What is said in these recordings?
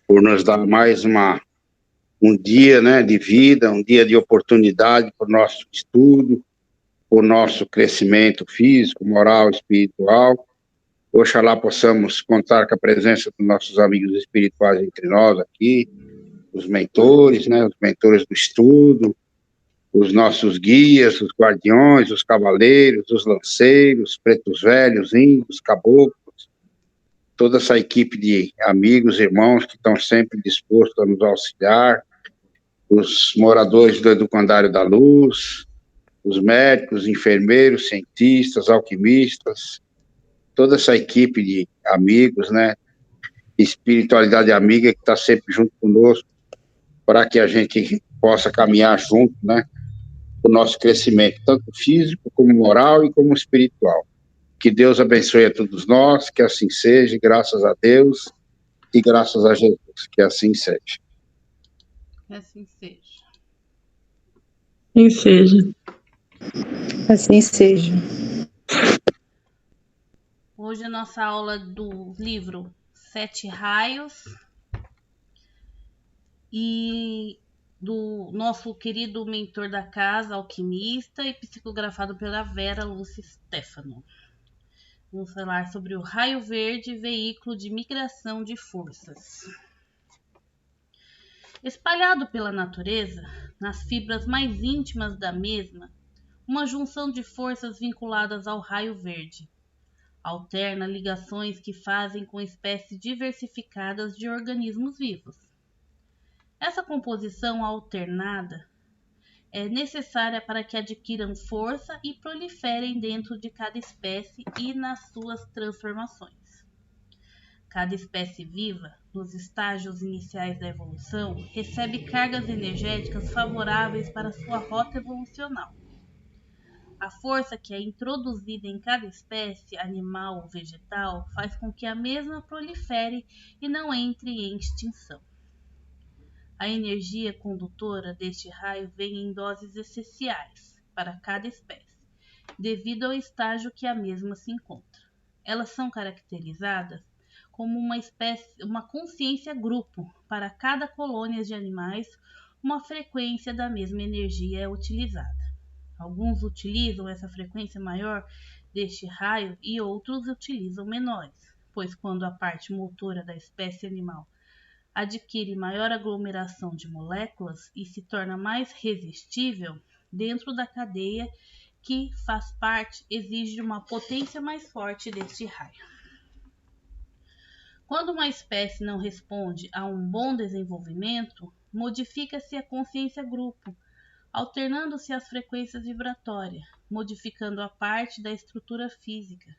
por nos dar mais um dia, né, de vida, um dia de oportunidade para o nosso estudo, para o nosso crescimento físico, moral, espiritual. Oxalá possamos contar com a presença dos nossos amigos espirituais entre nós aqui, os mentores, né, os mentores do estudo, os nossos guias, os guardiões, os cavaleiros, os lanceiros, pretos velhos, índios, caboclos, toda essa equipe de amigos, irmãos que estão sempre dispostos a nos auxiliar, os moradores do Educandário da Luz, os médicos, enfermeiros, cientistas, alquimistas, toda essa equipe de amigos, né? Espiritualidade amiga que está sempre junto conosco para que a gente possa caminhar junto, né? O nosso crescimento, tanto físico como moral e como espiritual. Que Deus abençoe a todos nós, que assim seja, graças a Deus e graças a Jesus, que assim seja. Que assim seja. Assim seja. Assim seja. Hoje a nossa aula do livro Sete Raios e do nosso querido mentor da casa, alquimista e psicografado pela Vera Lúcia Stefano. Vamos falar sobre o raio verde, veículo de migração de forças. Espalhado pela natureza, nas fibras mais íntimas da mesma, uma junção de forças vinculadas ao raio verde. Alterna ligações que fazem com espécies diversificadas de organismos vivos. Essa composição alternada é necessária para que adquiram força e proliferem dentro de cada espécie e nas suas transformações. Cada espécie viva, nos estágios iniciais da evolução, recebe cargas energéticas favoráveis para sua rota evolucional. A força que é introduzida em cada espécie, animal ou vegetal, faz com que a mesma prolifere e não entre em extinção. A energia condutora deste raio vem em doses essenciais para cada espécie, devido ao estágio que a mesma se encontra. Elas são caracterizadas como uma consciência grupo. Para cada colônia de animais, uma frequência da mesma energia é utilizada. Alguns utilizam essa frequência maior deste raio e outros utilizam menores, pois quando a parte motora da espécie animal adquire maior aglomeração de moléculas e se torna mais resistível, dentro da cadeia que faz parte exige uma potência mais forte deste raio. Quando uma espécie não responde a um bom desenvolvimento, modifica-se a consciência grupo, alternando-se as frequências vibratórias, modificando a parte da estrutura física.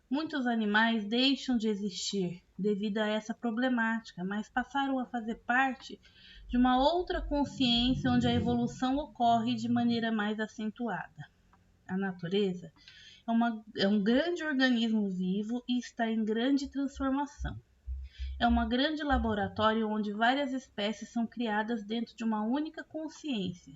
Muitos animais deixam de existir devido a essa problemática, mas passaram a fazer parte de uma outra consciência onde a evolução ocorre de maneira mais acentuada. A natureza é um grande organismo vivo e está em grande transformação. É um grande laboratório onde várias espécies são criadas dentro de uma única consciência,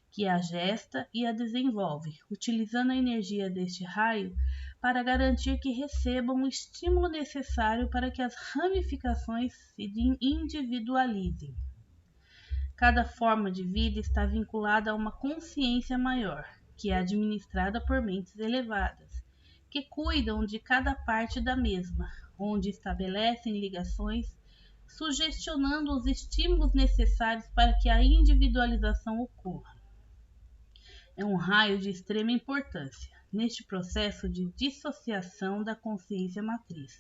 que a gesta e a desenvolve, utilizando a energia deste raio para garantir que recebam o estímulo necessário para que as ramificações se individualizem. Cada forma de vida está vinculada a uma consciência maior, que é administrada por mentes elevadas, que cuidam de cada parte da mesma, onde estabelecem ligações, sugestionando os estímulos necessários para que a individualização ocorra. É um raio de extrema importância neste processo de dissociação da consciência matriz.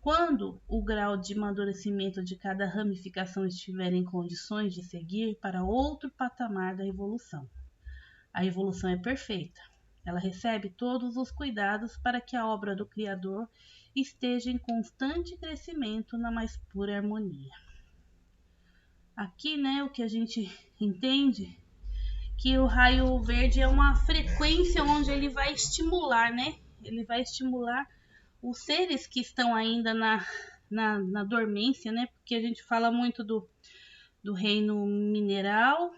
Quando o grau de amadurecimento de cada ramificação estiver em condições de seguir para outro patamar da evolução. A evolução é perfeita. Ela recebe todos os cuidados para que a obra do Criador esteja em constante crescimento na mais pura harmonia. Aqui, o que a gente entende que o raio verde é uma frequência onde ele vai estimular, Ele vai estimular os seres que estão ainda na dormência, Porque a gente fala muito do reino mineral,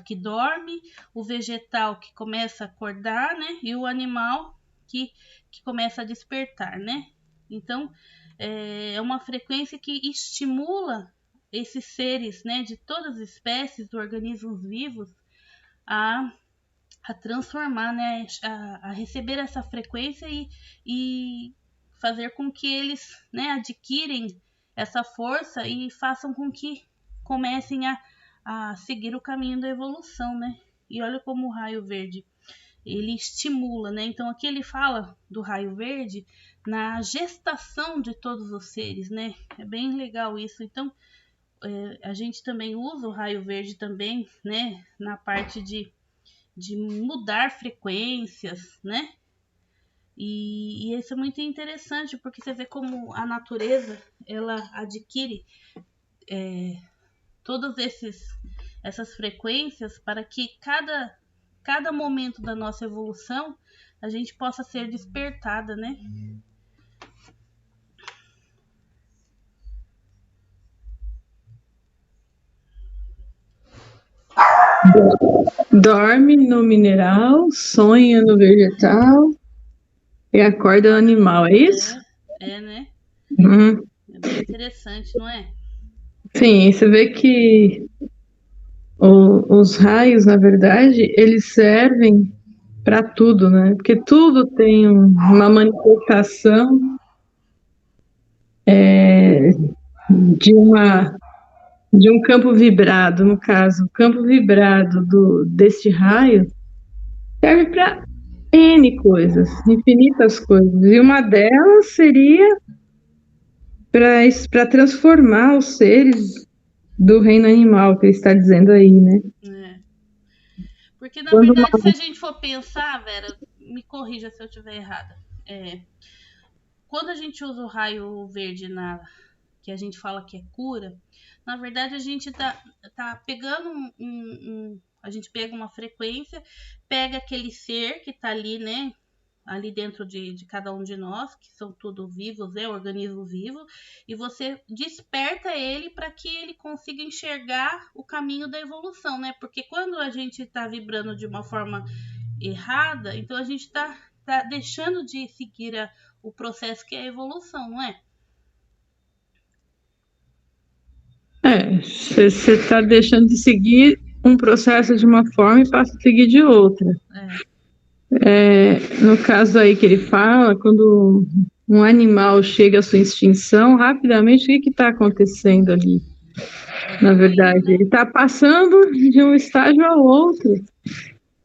que dorme, o vegetal que começa a acordar, E o animal que começa a despertar, Então, é uma frequência que estimula esses seres, né, de todas as espécies, de organismos vivos, a transformar, né, a receber essa frequência e fazer com que eles, né, adquirem essa força e façam com que comecem a seguir o caminho da evolução, né? E olha como o raio verde, ele estimula, né? Então aqui ele fala do raio verde na gestação de todos os seres, né? É bem legal isso. Então a gente também usa o raio verde também, né? Na parte de mudar frequências, né? E isso é muito interessante, porque você vê como a natureza, ela adquire todas essas frequências para que cada momento da nossa evolução a gente possa ser despertada, né? Dorme no mineral, sonha no vegetal e acorda no animal, é isso? Né? Uhum. É bem interessante, não é? Sim, você vê que os raios, na verdade, eles servem para tudo, né? Porque tudo tem uma manifestação de um campo vibrado, no caso, o campo vibrado deste raio serve para N coisas, infinitas coisas. E uma delas seria para transformar os seres do reino animal, que ele está dizendo aí, né? Porque, na verdade, se a gente for pensar, Vera, me corrija se eu estiver errada. Quando a gente usa o raio verde que a gente fala que é cura, na verdade a gente tá pegando a gente pega uma frequência, pega aquele ser que tá ali, né? Ali dentro de cada um de nós, que são tudo vivos, organismo vivo, e você desperta ele para que ele consiga enxergar o caminho da evolução, né? Porque quando a gente está vibrando de uma forma errada, então a gente está deixando de seguir o processo que é a evolução, não é? Você está deixando de seguir um processo de uma forma e passa a seguir de outra. No caso aí que ele fala, quando um animal chega à sua extinção, rapidamente o que está acontecendo ali? Na verdade, ele está passando de um estágio ao outro,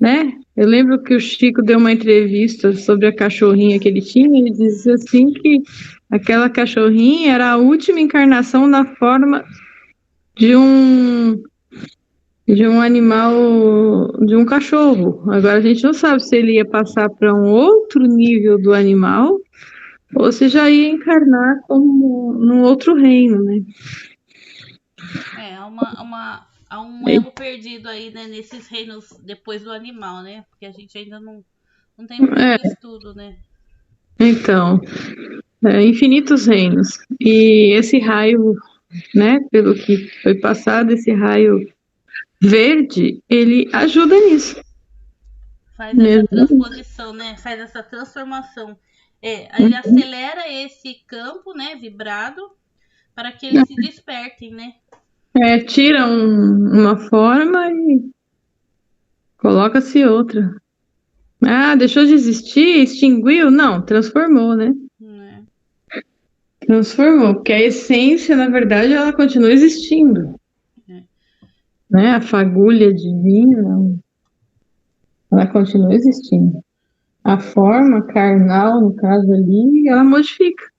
né? Eu lembro que o Chico deu uma entrevista sobre a cachorrinha que ele tinha, e ele disse assim que aquela cachorrinha era a última encarnação na forma de um animal, de um cachorro. Agora a gente não sabe se ele ia passar para um outro nível do animal ou se já ia encarnar como num outro reino, né? Há um elo perdido aí, né, nesses reinos depois do animal, né? Porque a gente ainda não tem muito estudo, né? Então, infinitos reinos. E esse raio, né, pelo que foi passado, esse raio verde, ele ajuda nisso. Faz essa transposição, né? Faz essa transformação. Ele acelera esse campo, né, vibrado, para que eles se despertem, né? Tira uma forma e coloca-se outra. Ah, deixou de existir? Extinguiu? Não, transformou, né? Transformou, porque a essência, na verdade, ela continua existindo. Né? A fagulha divina, ela continua existindo. A forma carnal, no caso ali, ela modifica,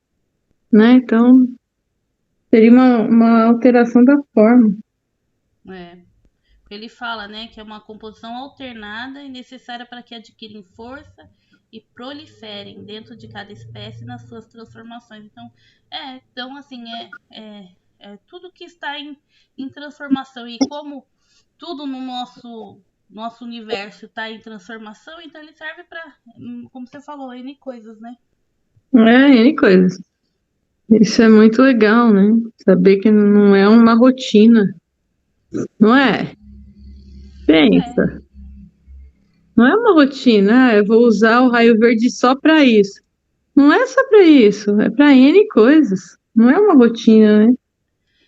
né? Então, seria uma alteração da forma. Ele fala, né, que é uma composição alternada e necessária para que adquirem força e proliferem dentro de cada espécie nas suas transformações. Então assim, tudo que está em transformação, e como tudo no nosso universo está em transformação, então ele serve para, como você falou, N coisas, né? N coisas. Isso é muito legal, né? Saber que não é uma rotina. Não é? Pensa. Não é uma rotina, eu vou usar o raio verde só para isso. Não é só para isso, é para N coisas. Não é uma rotina, né?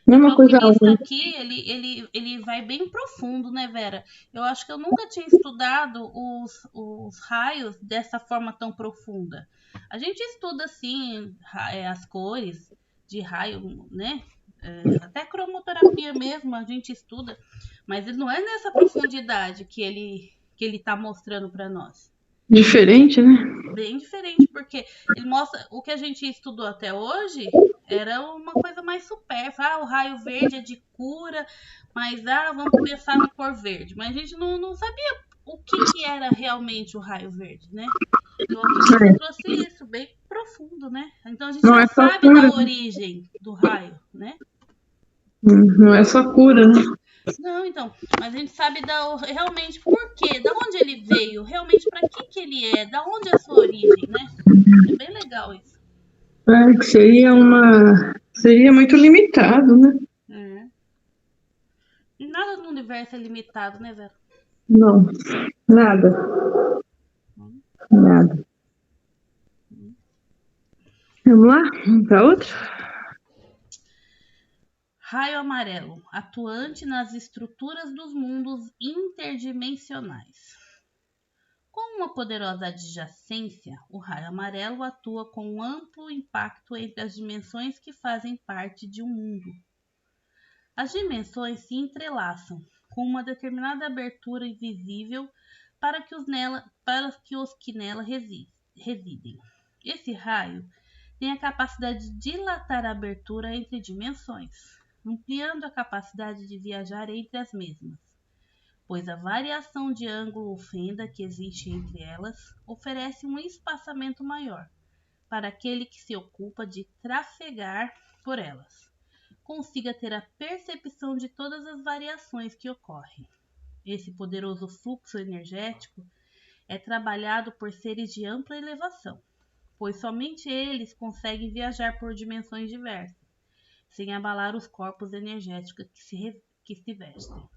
Não é O uma coisa alquimista única. aqui, ele vai bem profundo, né, Vera? Eu acho que eu nunca tinha estudado os raios dessa forma tão profunda. A gente estuda, assim, as cores de raio, né? Até cromoterapia mesmo a gente estuda, mas ele não é nessa profundidade que ele tá mostrando para nós. Diferente, né? Bem diferente, porque ele mostra o que a gente estudou até hoje era uma coisa mais supérflua. O raio verde é de cura, mas vamos pensar na cor verde. Mas a gente não sabia o que era realmente o raio verde, né? E o alquimista trouxe isso bem profundo, né? Então a gente Não já é só sabe cura, da origem do raio, né? não é só cura, né? Não, então, mas a gente sabe realmente por quê, da onde ele veio, realmente para que ele é, da onde é a sua origem, né? É bem legal isso. É, que seria muito limitado, né? É. E nada no universo é limitado, né, Vera? Não, nada, nada. Vamos lá? Vamos para outro? Raio amarelo, atuante nas estruturas dos mundos interdimensionais. Com uma poderosa adjacência, o raio amarelo atua com um amplo impacto entre as dimensões que fazem parte de um mundo. As dimensões se entrelaçam com uma determinada abertura invisível para que os que nela residem. Esse raio tem a capacidade de dilatar a abertura entre dimensões, ampliando a capacidade de viajar entre as mesmas, pois a variação de ângulo ou fenda que existe entre elas oferece um espaçamento maior para aquele que se ocupa de trafegar por elas, consiga ter a percepção de todas as variações que ocorrem. Esse poderoso fluxo energético é trabalhado por seres de ampla elevação, pois somente eles conseguem viajar por dimensões diversas, sem abalar os corpos energéticos que se vestem.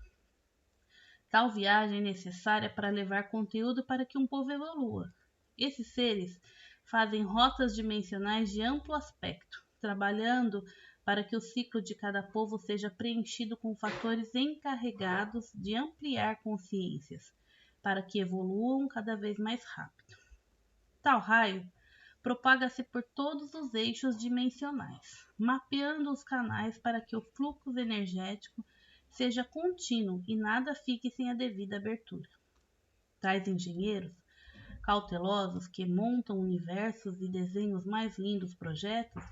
Tal viagem é necessária para levar conteúdo para que um povo evolua. Esses seres fazem rotas dimensionais de amplo aspecto, trabalhando para que o ciclo de cada povo seja preenchido com fatores encarregados de ampliar consciências, para que evoluam cada vez mais rápido. Tal raio propaga-se por todos os eixos dimensionais, mapeando os canais para que o fluxo energético seja contínuo e nada fique sem a devida abertura. Tais engenheiros, cautelosos que montam universos e desenham os mais lindos projetos,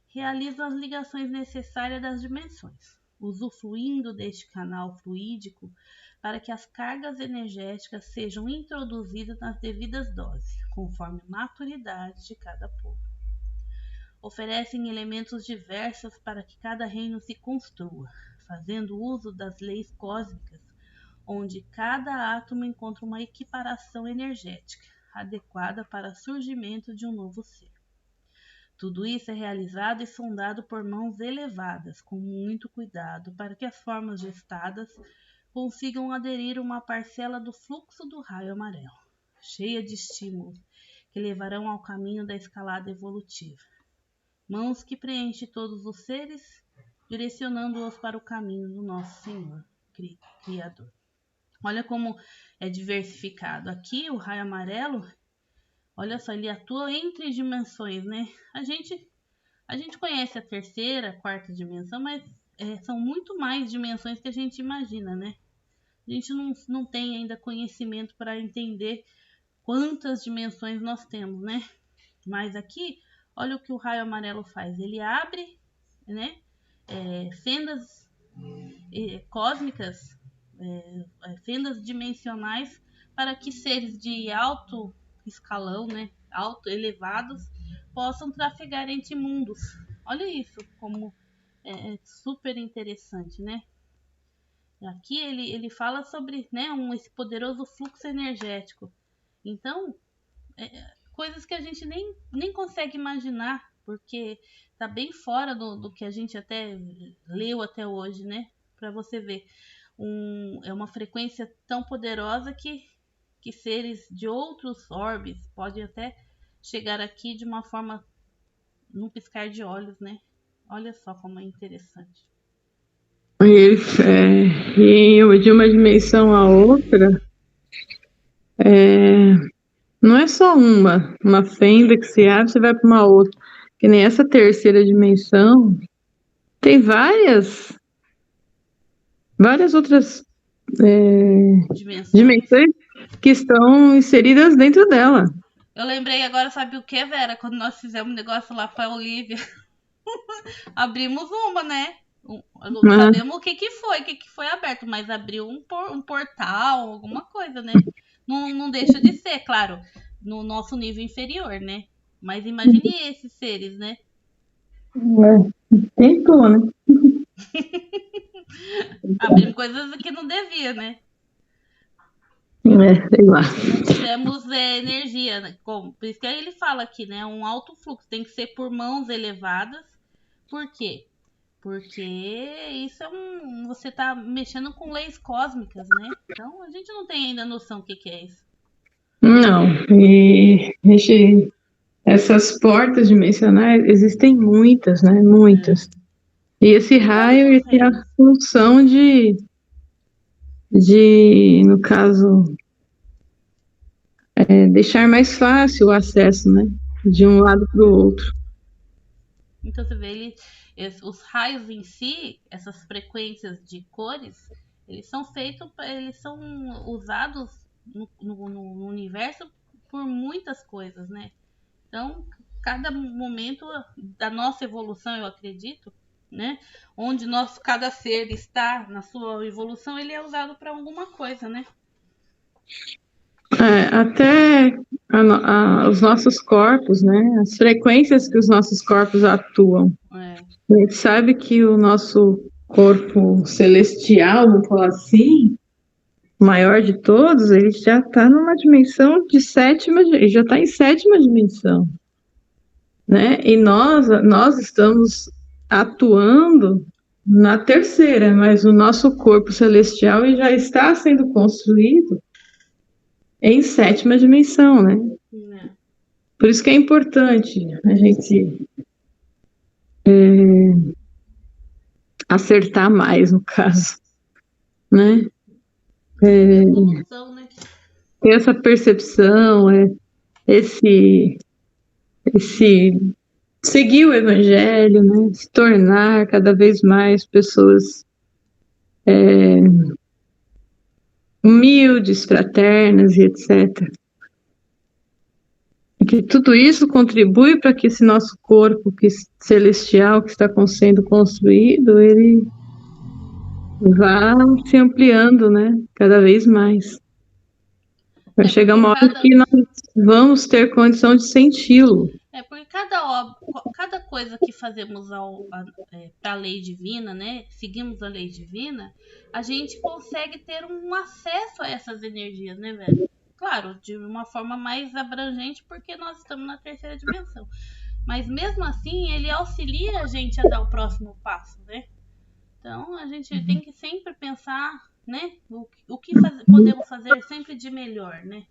realizam as ligações necessárias das dimensões, usufruindo deste canal fluídico para que as cargas energéticas sejam introduzidas nas devidas doses, conforme a maturidade de cada povo. Oferecem elementos diversos para que cada reino se construa, fazendo uso das leis cósmicas, onde cada átomo encontra uma equiparação energética adequada para o surgimento de um novo ser. Tudo isso é realizado e sondado por mãos elevadas, com muito cuidado, para que as formas gestadas consigam aderir uma parcela do fluxo do raio amarelo, cheia de estímulos que levarão ao caminho da escalada evolutiva. Mãos que preenchem todos os seres, direcionando-os para o caminho do nosso Senhor, Criador. Olha como é diversificado. Aqui o raio amarelo, olha só, ele atua entre dimensões, né? A gente conhece a terceira, a quarta dimensão, mas são muito mais dimensões que a gente imagina, né? A gente não tem ainda conhecimento para entender quantas dimensões nós temos, né? Mas aqui, olha o que o raio amarelo faz. Ele abre, né, fendas cósmicas, fendas dimensionais, para que seres de alto escalão, né, alto, elevados, possam trafegar entre mundos. Olha isso, como é super interessante, né? Aqui ele fala sobre, né, esse poderoso fluxo energético. Então, coisas que a gente nem consegue imaginar, porque tá bem fora do que a gente até leu até hoje, né? Para você ver, é uma frequência tão poderosa que seres de outros orbes podem até chegar aqui de uma forma, num piscar de olhos, né? Olha só como é interessante. E de uma dimensão a outra, não é só uma fenda que se abre, você vai para uma outra. Que nem essa terceira dimensão, tem várias outras dimensões que estão inseridas dentro dela. Eu lembrei agora, sabe o que, Vera? Quando nós fizemos um negócio lá para a Olivia, abrimos uma, né? Não sabemos o que foi aberto, mas abriu um portal, alguma coisa, né? Não deixa de ser, claro, no nosso nível inferior, né? Mas imagine esses seres, né? Tentou, né? Abrimos coisas que não devia, né? Sei lá. Temos energia, né? Por isso que ele fala aqui, né? Um alto fluxo tem que ser por mãos elevadas. Por quê? Porque isso você tá mexendo com leis cósmicas, né? Então a gente não tem ainda noção do que é isso. Não, essas portas dimensionais existem muitas, né? Muitas. E esse raio tem a função de, no caso, deixar mais fácil o acesso, né? De um lado para o outro. Então você vê, os raios em si, essas frequências de cores, eles são usados no universo por muitas coisas, né? Então, cada momento da nossa evolução, eu acredito, né? Onde cada ser está na sua evolução, ele é usado para alguma coisa, né? Até os nossos corpos, né? As frequências que os nossos corpos atuam. A gente sabe que o nosso corpo celestial, vamos falar assim, o maior de todos, ele já está numa dimensão de ele já está em sétima dimensão, né? E nós estamos atuando na terceira, mas o nosso corpo celestial ele já está sendo construído em sétima dimensão, né? Por isso que é importante a gente acertar mais, no caso, né? Ter essa percepção, esse seguir o evangelho, né? Se tornar cada vez mais pessoas humildes, fraternas e etc. E que tudo isso contribui para que esse nosso corpo celestial que está sendo construído, ele vá se ampliando, né? Cada vez mais. Vai chegar uma hora que nós vamos ter condição de senti-lo. Porque cada coisa que fazemos para a lei divina, né? Seguimos a lei divina, a gente consegue ter um acesso a essas energias, né, velho? Claro, de uma forma mais abrangente, porque nós estamos na terceira dimensão. Mas mesmo assim, ele auxilia a gente a dar o próximo passo, né? Então, a gente tem que sempre pensar, né? O que podemos fazer sempre de melhor, né?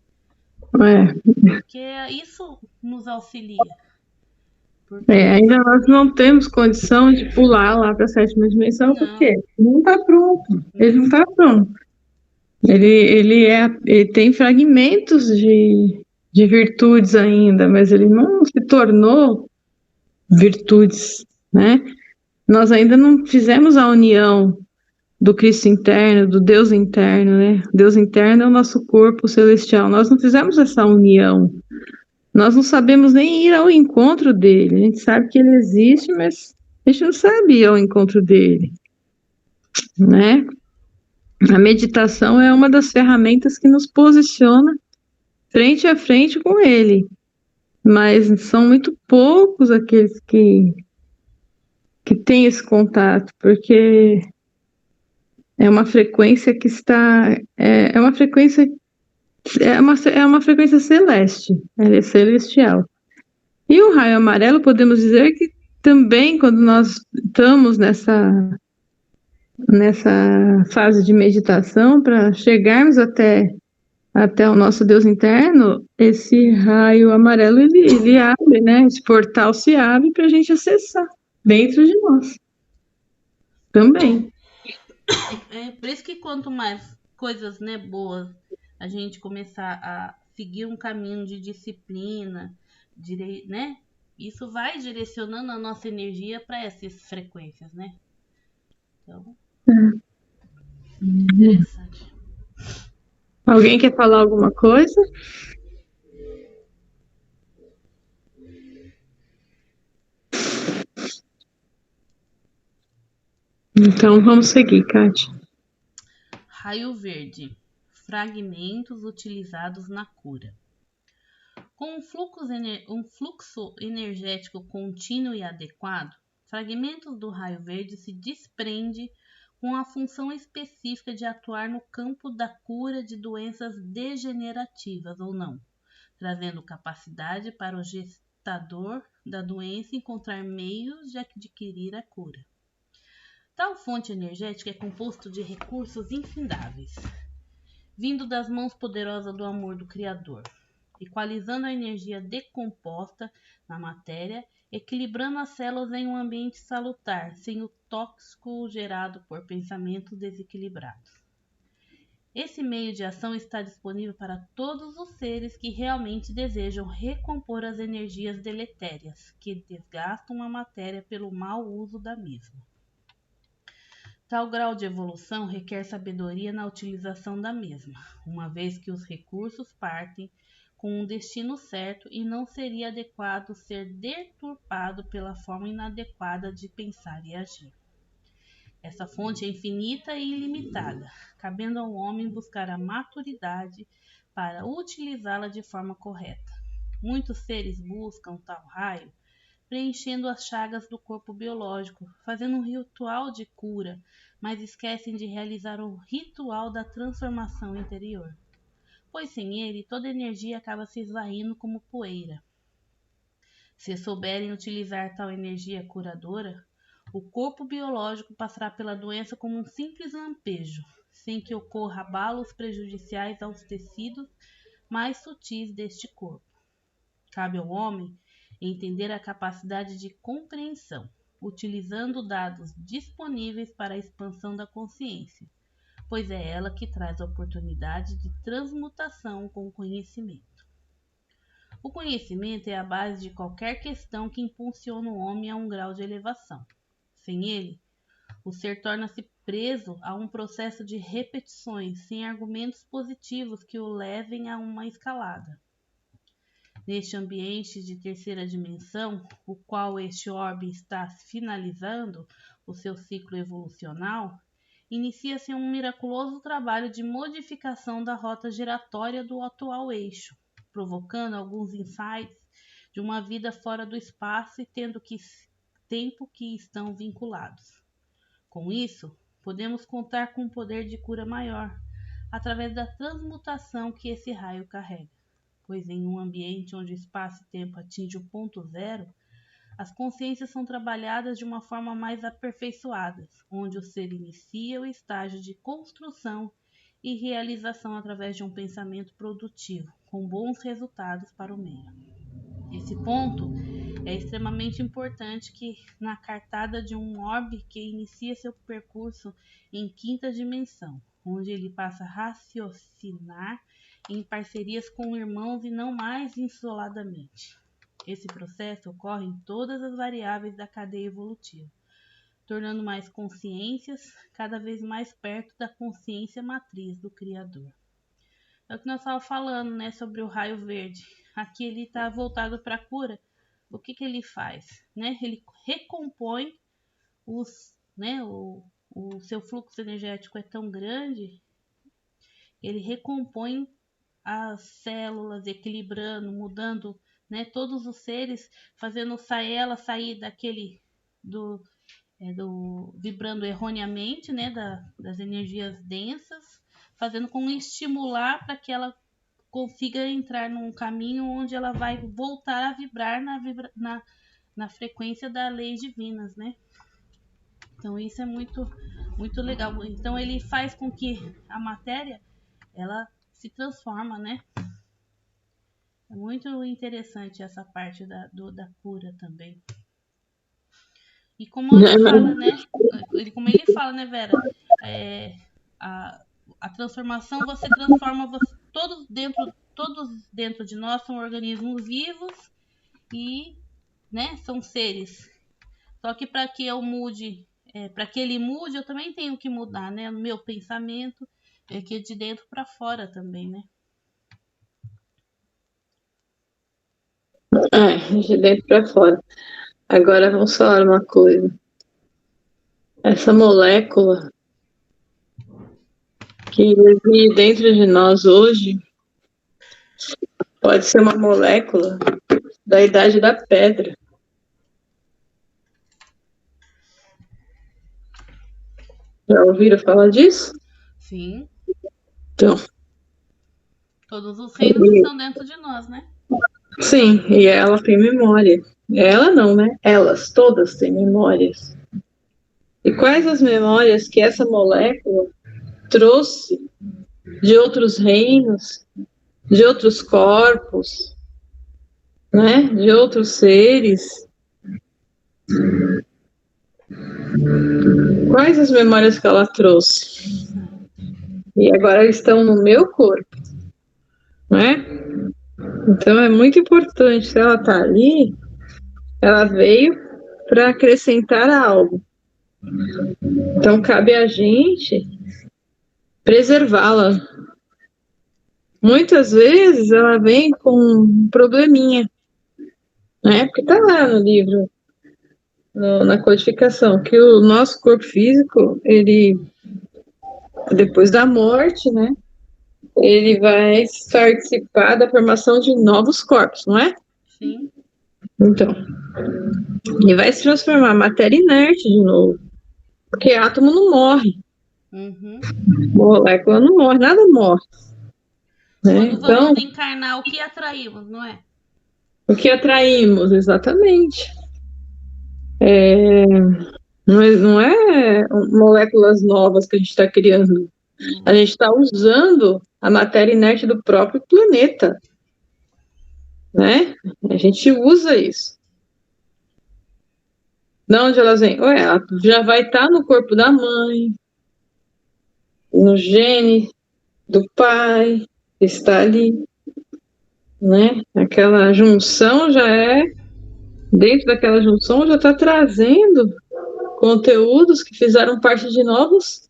Porque isso nos auxilia. Ainda nós não temos condição de pular lá para a sétima dimensão, porque não está pronto. Ele não está pronto. Ele tem fragmentos de virtudes ainda, mas ele não se tornou virtudes, né? Nós ainda não fizemos a união do Cristo interno, do Deus interno, né? Deus interno é o nosso corpo celestial. Nós não fizemos essa união. Nós não sabemos nem ir ao encontro dele. A gente sabe que ele existe, mas a gente não sabe ir ao encontro dele, né? A meditação é uma das ferramentas que nos posiciona frente a frente com ele. Mas são muito poucos aqueles que têm esse contato, porque é uma frequência que está... É uma frequência celeste, ela é celestial. E o raio amarelo, podemos dizer que também, quando nós estamos nessa fase de meditação, para chegarmos até até o nosso Deus interno, esse raio amarelo ele abre, né? Esse portal se abre para a gente acessar dentro de nós também. Por isso que quanto mais coisas, né, boas a gente começar a seguir um caminho de disciplina, né? Isso vai direcionando a nossa energia para essas frequências, né? Então, interessante. Alguém quer falar alguma coisa? Então vamos seguir, Kátia. Raio verde. Fragmentos utilizados na cura. Com um fluxo energético contínuo e adequado, fragmentos do raio verde se desprende com a função específica de atuar no campo da cura de doenças degenerativas ou não, trazendo capacidade para o gestador da doença encontrar meios de adquirir a cura. Tal fonte energética é composto de recursos infindáveis, vindo das mãos poderosas do amor do Criador, equalizando a energia decomposta na matéria, equilibrando as células em um ambiente salutar, sem o tóxico gerado por pensamentos desequilibrados. Esse meio de ação está disponível para todos os seres que realmente desejam recompor as energias deletérias que desgastam a matéria pelo mau uso da mesma. Tal grau de evolução requer sabedoria na utilização da mesma, uma vez que os recursos partem com um destino certo e não seria adequado ser deturpado pela forma inadequada de pensar e agir. Essa fonte é infinita e ilimitada, cabendo ao homem buscar a maturidade para utilizá-la de forma correta. Muitos seres buscam tal raio preenchendo as chagas do corpo biológico, fazendo um ritual de cura, mas esquecem de realizar o ritual da transformação interior, pois sem ele toda energia acaba se esvaindo como poeira. Se souberem utilizar tal energia curadora, o corpo biológico passará pela doença como um simples lampejo, sem que ocorra abalos prejudiciais aos tecidos mais sutis deste corpo. Cabe ao homem entender a capacidade de compreensão, utilizando dados disponíveis para a expansão da consciência, pois é ela que traz a oportunidade de transmutação com o conhecimento. O conhecimento é a base de qualquer questão que impulsiona o homem a um grau de elevação. Sem ele, o ser torna-se preso a um processo de repetições sem argumentos positivos que o levem a uma escalada. Neste ambiente de terceira dimensão, o qual este orbe está finalizando o seu ciclo evolucional, inicia-se um miraculoso trabalho de modificação da rota giratória do atual eixo, provocando alguns insights de uma vida fora do espaço e tempo que estão vinculados. Com isso, podemos contar com um poder de cura maior, através da transmutação que esse raio carrega. Pois em um ambiente onde o espaço e tempo atinge o ponto zero, as consciências são trabalhadas de uma forma mais aperfeiçoada, onde o ser inicia o estágio de construção e realização através de um pensamento produtivo, com bons resultados para o meio. Esse ponto é extremamente importante que na cartada de um orbe que inicia seu percurso em quinta dimensão, onde ele passa a raciocinar em parcerias com irmãos e não mais isoladamente. Esse processo ocorre em todas as variáveis da cadeia evolutiva, tornando mais consciências cada vez mais perto da consciência matriz do Criador. É o que nós estávamos falando, né, sobre o raio verde. Aqui ele está voltado para a cura. O que ele faz? Né? Ele recompõe o seu fluxo energético é tão grande, ele recompõe as células, equilibrando, mudando, né, todos os seres, fazendo ela sair daquele vibrando erroneamente, né, das energias densas, fazendo com estimular para que ela consiga entrar num caminho onde ela vai voltar a vibrar na frequência das leis divinas, né? Então isso é muito, muito legal. Então ele faz com que a matéria ela se transforma, né? É muito interessante essa parte da cura também. E como ele fala, né? Como ele fala, né, Vera? A transformação, você transforma todos dentro de nós são organismos vivos e, né, são seres. Só que para que eu mude, para que ele mude, eu também tenho que mudar, né? O meu pensamento que é de dentro para fora também, né? De dentro para fora. Agora vamos falar uma coisa. Essa molécula que vive dentro de nós hoje pode ser uma molécula da idade da pedra. Já ouviram falar disso? Sim. Então. Todos os reinos estão dentro de nós, né? Sim, e ela tem memória. Ela não, né? Elas todas têm memórias. E quais as memórias que essa molécula trouxe de outros reinos, de outros corpos, né? De outros seres? Quais as memórias que ela trouxe? E agora estão no meu corpo, né? Então é muito importante, se ela está ali, ela veio para acrescentar algo. Então cabe a gente preservá-la. Muitas vezes ela vem com um probleminha, né? Porque está lá no livro, na codificação, que o nosso corpo físico, ele, depois da morte, né? Ele vai participar da formação de novos corpos, não é? Sim. Então, ele vai se transformar em matéria inerte de novo. Porque átomo não morre. Uhum. Molécula não morre, nada morre. Né? Quando vamos encarnar, o que atraímos, não é? O que atraímos, exatamente. Não é moléculas novas que a gente está criando. A gente está usando a matéria inerte do próprio planeta. Né? A gente usa isso. De onde elas vêm? Ela já vai estar no corpo da mãe, no gene do pai, está ali. Né? Aquela junção já dentro daquela junção já está trazendo conteúdos que fizeram parte de novos,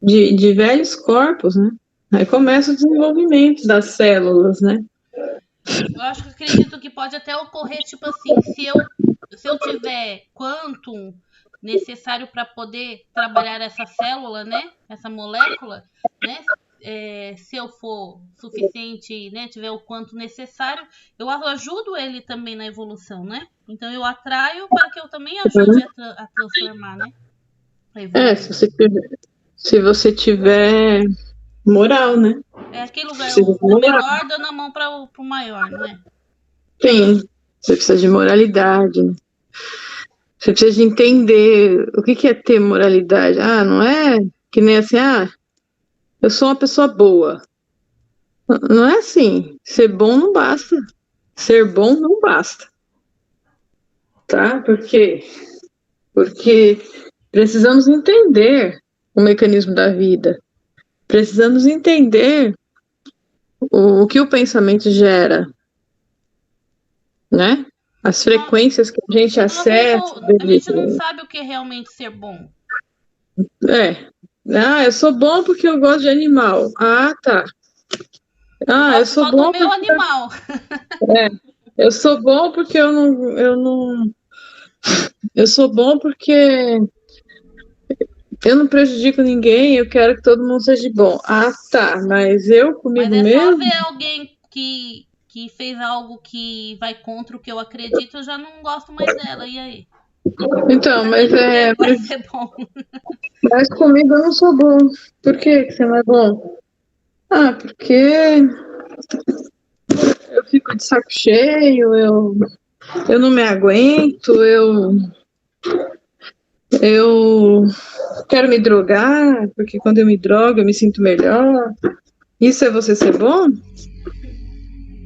de velhos corpos, né? Aí começa o desenvolvimento das células, né? Eu acredito que pode até ocorrer, tipo assim, se eu tiver quantum necessário para poder trabalhar essa célula, né? Essa molécula, né? Se eu for suficiente, né? Tiver o quanto necessário, eu ajudo ele também na evolução, né? Então eu atraio para que eu também ajude a transformar, né? Se você tiver moral, né? É aquele lugar, o menor dando a mão para o maior, não é? Sim, você precisa de moralidade, né? Você precisa de entender o que é ter moralidade. Não é que nem assim, eu sou uma pessoa boa. Não é assim. Ser bom não basta. Ser bom não basta. Tá? Por quê? Porque precisamos entender o mecanismo da vida. Precisamos entender o que o pensamento gera, né? As frequências que a gente acessa. A gente não sabe o que é realmente ser bom. Eu sou bom porque eu gosto de animal. Tá. Eu sou bom do meu animal. Eu sou bom porque eu não. Eu sou bom porque eu não prejudico ninguém, eu quero que todo mundo seja bom. Tá, mas eu comigo mesmo... Mas só ver alguém que fez algo que vai contra o que eu acredito, eu já não gosto mais dela, e aí? Então, mas vai ser bom. Mas comigo eu não sou bom. Por que você não é bom? Porque eu fico de saco cheio, eu não me aguento, eu quero me drogar, porque quando eu me drogo eu me sinto melhor. Isso é você ser bom?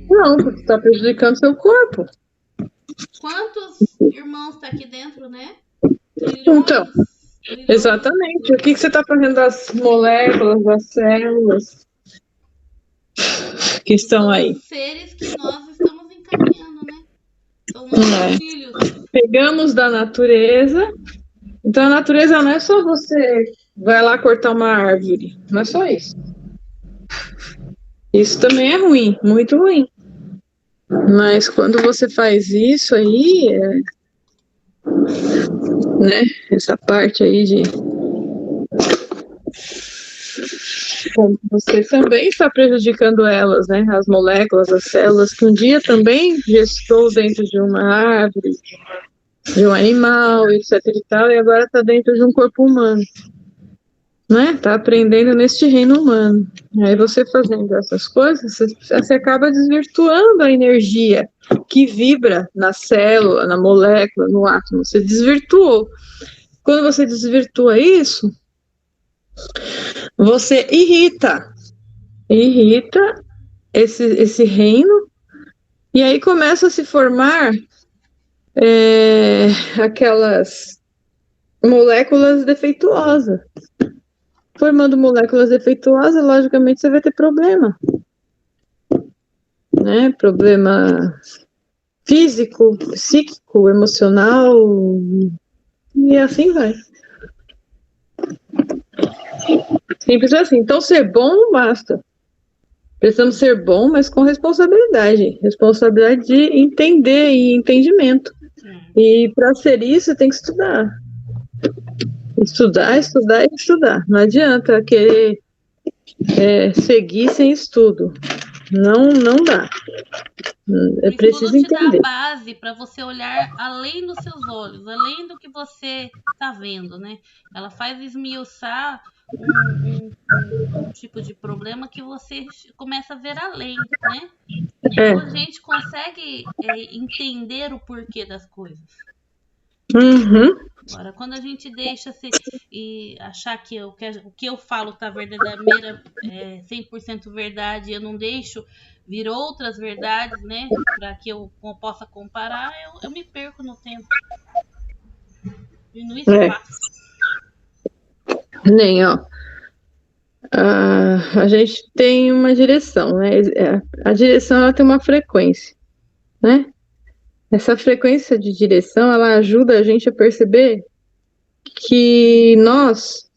Não, porque está prejudicando seu corpo. Quantos irmãos tá aqui dentro, né? Então, trilhões. Exatamente. O que você está fazendo das moléculas, das células que estão aí? Seres que nós estamos encaminhando, né? São nossos filhos. Pegamos da natureza. Então, a natureza não é só você vai lá cortar uma árvore. Não é só isso. Isso também é ruim, muito ruim. Mas quando você faz isso aí, né? Essa parte aí de você também está prejudicando elas, né? As moléculas, as células, que um dia também gestou dentro de uma árvore, de um animal, etc e tal, e agora está dentro de um corpo humano, né? Está aprendendo neste reino humano. Aí você fazendo essas coisas, você acaba desvirtuando a energia que vibra na célula, na molécula, no átomo. Você desvirtuou. Quando você desvirtua isso, você irrita esse reino, e aí começa a se formar aquelas moléculas defeituosas. Formando moléculas defeituosas, logicamente você vai ter problema, né? Problema físico, psíquico, emocional, e assim vai. Simples assim. Então, ser bom não basta. Precisamos ser bom, mas com responsabilidade. Responsabilidade de entender e entendimento. E para ser isso, tem que estudar. Estudar, estudar e estudar. Não adianta querer seguir sem estudo. Não dá. É preciso entender. Te dá a base para você olhar além dos seus olhos, além do que você está vendo, né? Ela faz esmiuçar um tipo de problema que você começa a ver além, né? Então a gente consegue entender o porquê das coisas. Uhum. Agora, quando a gente deixa e achar que o que eu falo tá verdadeira, 100% verdade, eu não deixo vir outras verdades, né, para que eu possa comparar, eu me perco no tempo e no espaço. Nem, ó. A gente tem uma direção, né? A direção, ela tem uma frequência, né? Essa frequência de direção, ela ajuda a gente a perceber que nós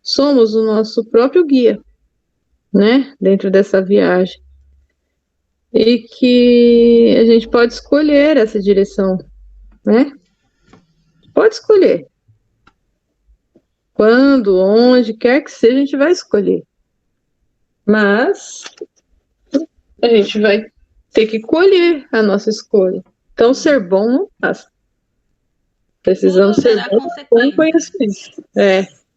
somos o nosso próprio guia, né? Dentro dessa viagem. E que a gente pode escolher essa direção, né? Pode escolher. Quando, onde, quer que seja, a gente vai escolher. Mas a gente vai ter que colher a nossa escolha. Então, ser bom não basta. Precisamos ser bom com conhecimento.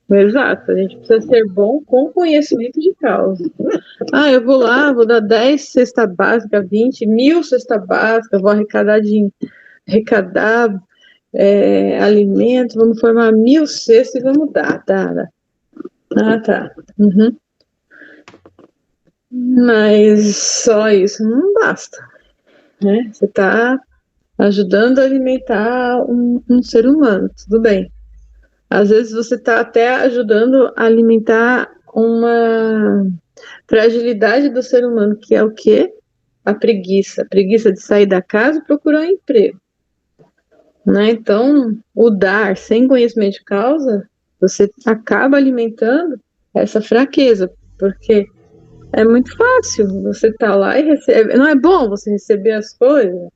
Exato. A gente precisa ser bom com conhecimento de causa. Eu vou lá, vou dar 10 cesta básica, 20, 1000 cesta básica, vou arrecadar alimentos, vamos formar 1000 cestas e vamos dar. Tá. Tá. Uhum. Mas só isso não basta, né? Você está ajudando a alimentar um ser humano, tudo bem. Às vezes você está até ajudando a alimentar uma fragilidade do ser humano, que é o quê? A preguiça de sair da casa e procurar um emprego, né? Então, o dar sem conhecimento de causa, você acaba alimentando essa fraqueza, porque é muito fácil você estar lá e receber. Não é bom você receber as coisas?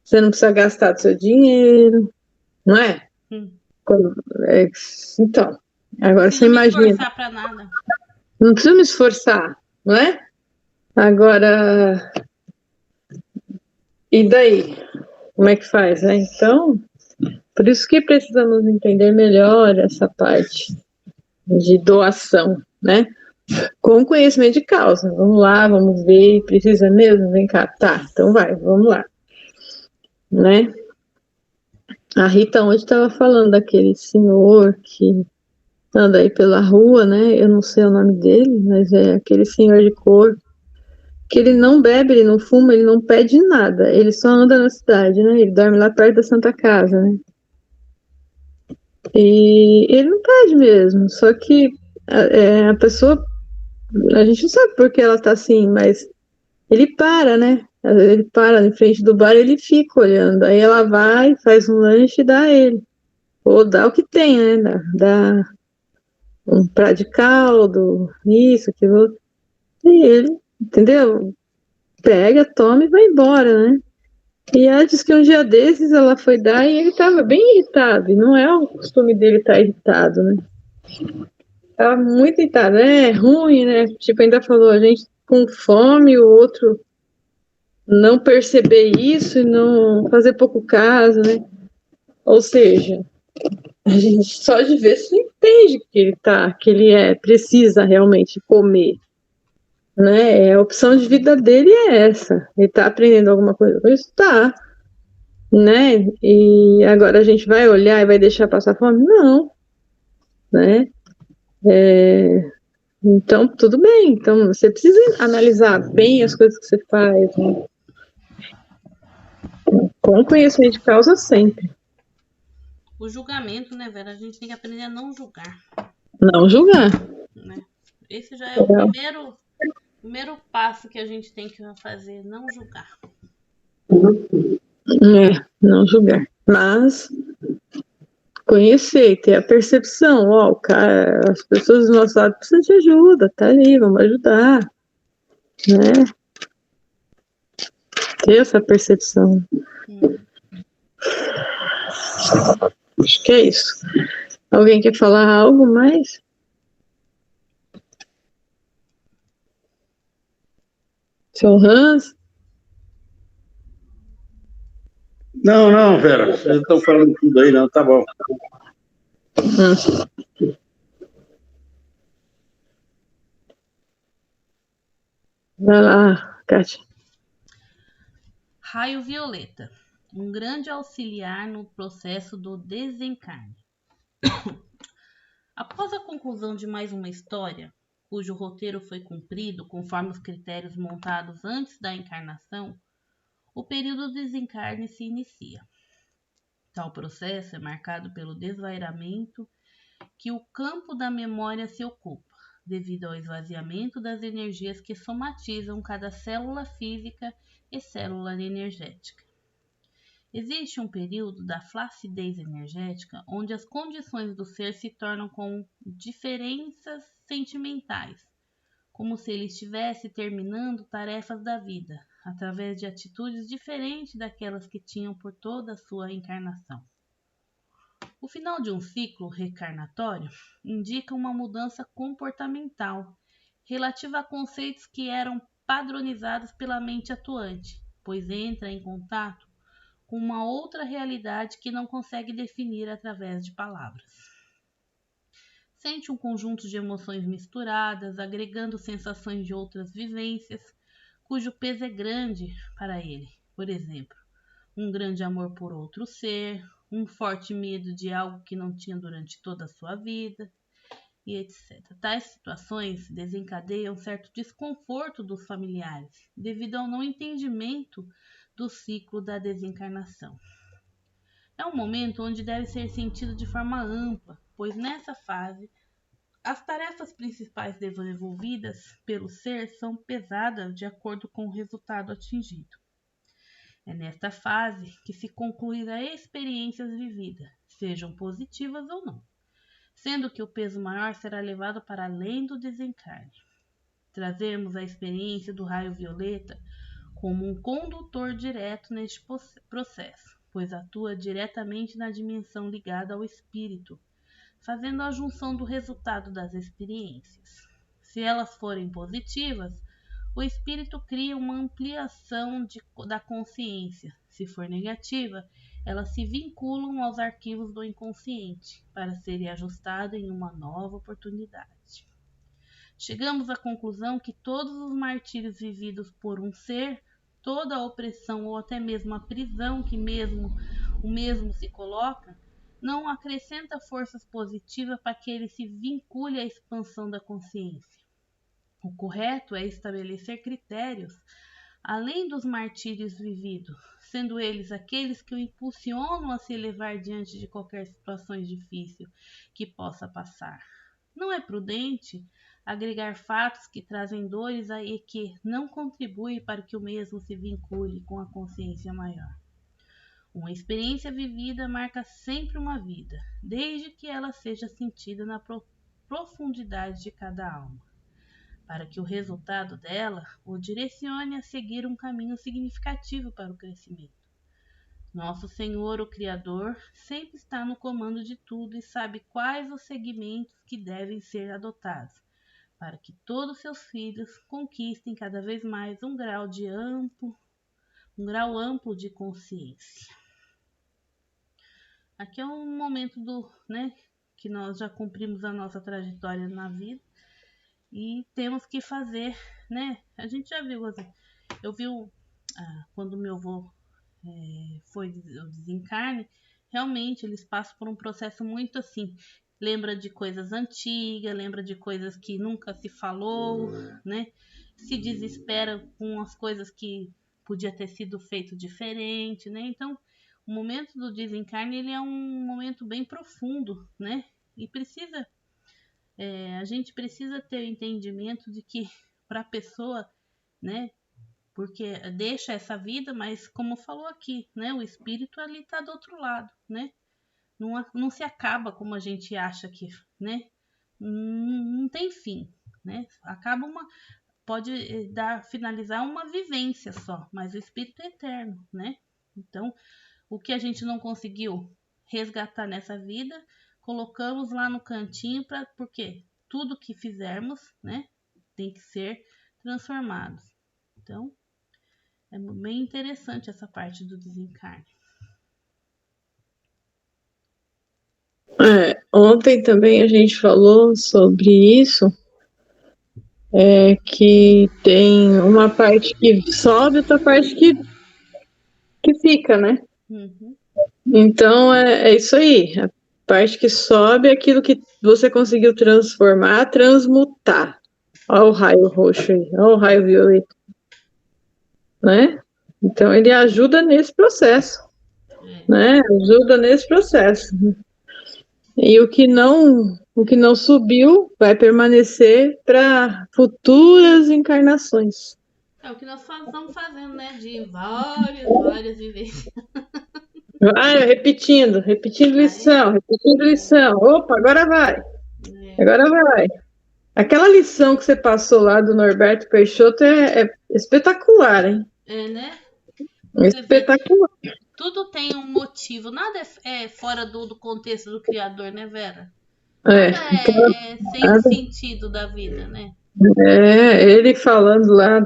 Você não precisa gastar do seu dinheiro, não é? Então, agora você imagina. Não precisa me esforçar para nada. Não precisa me esforçar, não é? Agora, e daí? Como é que faz, né? Então, por isso que precisamos entender melhor essa parte de doação, né? Com conhecimento de causa. Vamos lá, vamos ver, precisa mesmo? Vem cá. Tá, então vamos lá. Né? A Rita ontem estava falando daquele senhor que anda aí pela rua, né? Eu não sei o nome dele, mas é aquele senhor de cor, que ele não bebe, ele não fuma, ele não pede nada, ele só anda na cidade, né? Ele dorme lá perto da Santa Casa, né? E ele não pede mesmo, só que a pessoa, a gente não sabe por que ela tá assim, mas ele para, né? Ele para em frente do bar e ele fica olhando. Aí ela vai, faz um lanche e dá a ele. Ou dá o que tem, né? Dá um prato de caldo, isso, aquilo. E ele, entendeu? Pega, toma e vai embora, né? E ela disse que um dia desses ela foi dar e ele estava bem irritado. E não é o costume dele estar irritado, né? Tava muito irritado. É ruim, né? Tipo, ainda falou, a gente com fome, o outro não perceber isso e não fazer pouco caso, né? Ou seja, a gente só de ver se entende que ele precisa realmente comer, né? A opção de vida dele é essa. Ele tá aprendendo alguma coisa com isso? Tá, né? E agora a gente vai olhar e vai deixar passar fome? Não, né? Então, tudo bem. Então, você precisa analisar bem as coisas que você faz, né? Com conhecimento de causa sempre. O julgamento, né, Vera? A gente tem que aprender a não julgar, Não julgar. né? Esse já é o primeiro passo que a gente tem que fazer, não julgar. Não julgar. Mas conhecer, ter a percepção, ó, o cara, as pessoas do nosso lado precisam de ajuda, tá ali, vamos ajudar, né? Ter essa percepção. Acho que é isso. Alguém quer falar algo mais? Seu Hans? Não, Vera, vocês estão falando tudo aí, não, tá bom. Vai lá, Kátia. Raio violeta, um grande auxiliar no processo do desencarne. Após a conclusão de mais uma história, cujo roteiro foi cumprido conforme os critérios montados antes da encarnação, o período do desencarne se inicia. Tal processo é marcado pelo desvairamento que o campo da memória se ocupa, devido ao esvaziamento das energias que somatizam cada célula física e célula energética. Existe um período da flacidez energética onde as condições do ser se tornam com diferenças sentimentais, como se ele estivesse terminando tarefas da vida, através de atitudes diferentes daquelas que tinham por toda a sua encarnação. O final de um ciclo reencarnatório indica uma mudança comportamental relativa a conceitos que eram padronizados pela mente atuante, pois entra em contato com uma outra realidade que não consegue definir através de palavras. Sente um conjunto de emoções misturadas, agregando sensações de outras vivências, cujo peso é grande para ele. Por exemplo, um grande amor por outro ser, um forte medo de algo que não tinha durante toda a sua vida, e etc. Tais situações desencadeiam certo desconforto dos familiares, devido ao não entendimento do ciclo da desencarnação. É um momento onde deve ser sentido de forma ampla, pois nessa fase as tarefas principais desenvolvidas pelo ser são pesadas de acordo com o resultado atingido. É nesta fase que se conclui as experiências vividas, sejam positivas ou não, sendo que o peso maior será levado para além do desencarne. Trazemos a experiência do raio violeta como um condutor direto neste processo, pois atua diretamente na dimensão ligada ao espírito, fazendo a junção do resultado das experiências. Se elas forem positivas, o espírito cria uma ampliação da consciência. Se for negativa, elas se vinculam aos arquivos do inconsciente para serem ajustadas em uma nova oportunidade. Chegamos à conclusão que todos os martírios vividos por um ser, toda a opressão ou até mesmo a prisão que o mesmo se coloca, não acrescenta forças positivas para que ele se vincule à expansão da consciência. O correto é estabelecer critérios além dos martírios vividos, sendo eles aqueles que o impulsionam a se elevar diante de qualquer situação difícil que possa passar. Não é prudente agregar fatos que trazem dores e que não contribuem para que o mesmo se vincule com a consciência maior. Uma experiência vivida marca sempre uma vida, desde que ela seja sentida na profundidade de cada alma, para que o resultado dela o direcione a seguir um caminho significativo para o crescimento. Nosso Senhor, o Criador, sempre está no comando de tudo e sabe quais os segmentos que devem ser adotados, para que todos seus filhos conquistem cada vez mais um grau amplo de consciência. Aqui é um momento que nós já cumprimos a nossa trajetória na vida e temos que fazer, A gente já viu, eu vi quando meu avô foi o desencarne, realmente eles passam por um processo muito assim, lembra de coisas antigas, lembra de coisas que nunca se falou, Se desespera com as coisas que podia ter sido feito diferente, Então, o momento do desencarne, ele é um momento bem profundo, E a gente precisa ter o entendimento de que para a pessoa, porque deixa essa vida, mas como falou aqui, o espírito ali está do outro lado, Não se acaba como a gente acha que, Não tem fim, Acaba pode finalizar uma vivência só, mas o espírito é eterno, Então, o que a gente não conseguiu resgatar nessa vida, colocamos lá no cantinho, porque tudo que fizermos, tem que ser transformado. Então, é bem interessante essa parte do desencarne. Ontem também a gente falou sobre isso, que tem uma parte que sobe, outra parte que fica, Uhum. Então, é isso aí. A parte que sobe é aquilo que você conseguiu transformar, transmutar. Olha o raio roxo aí, olha o raio violeta. Então, ele ajuda nesse processo. Ajuda nesse processo. E o que não subiu vai permanecer para futuras encarnações. É o que nós estamos fazendo, de várias vivências. Repetindo lição. Opa, agora vai. Agora vai. Aquela lição que você passou lá do Norberto Peixoto é espetacular, hein? Espetacular. Tudo tem um motivo, nada é fora do contexto do Criador, Vera? Nada é sem sentido da vida, ele falando lá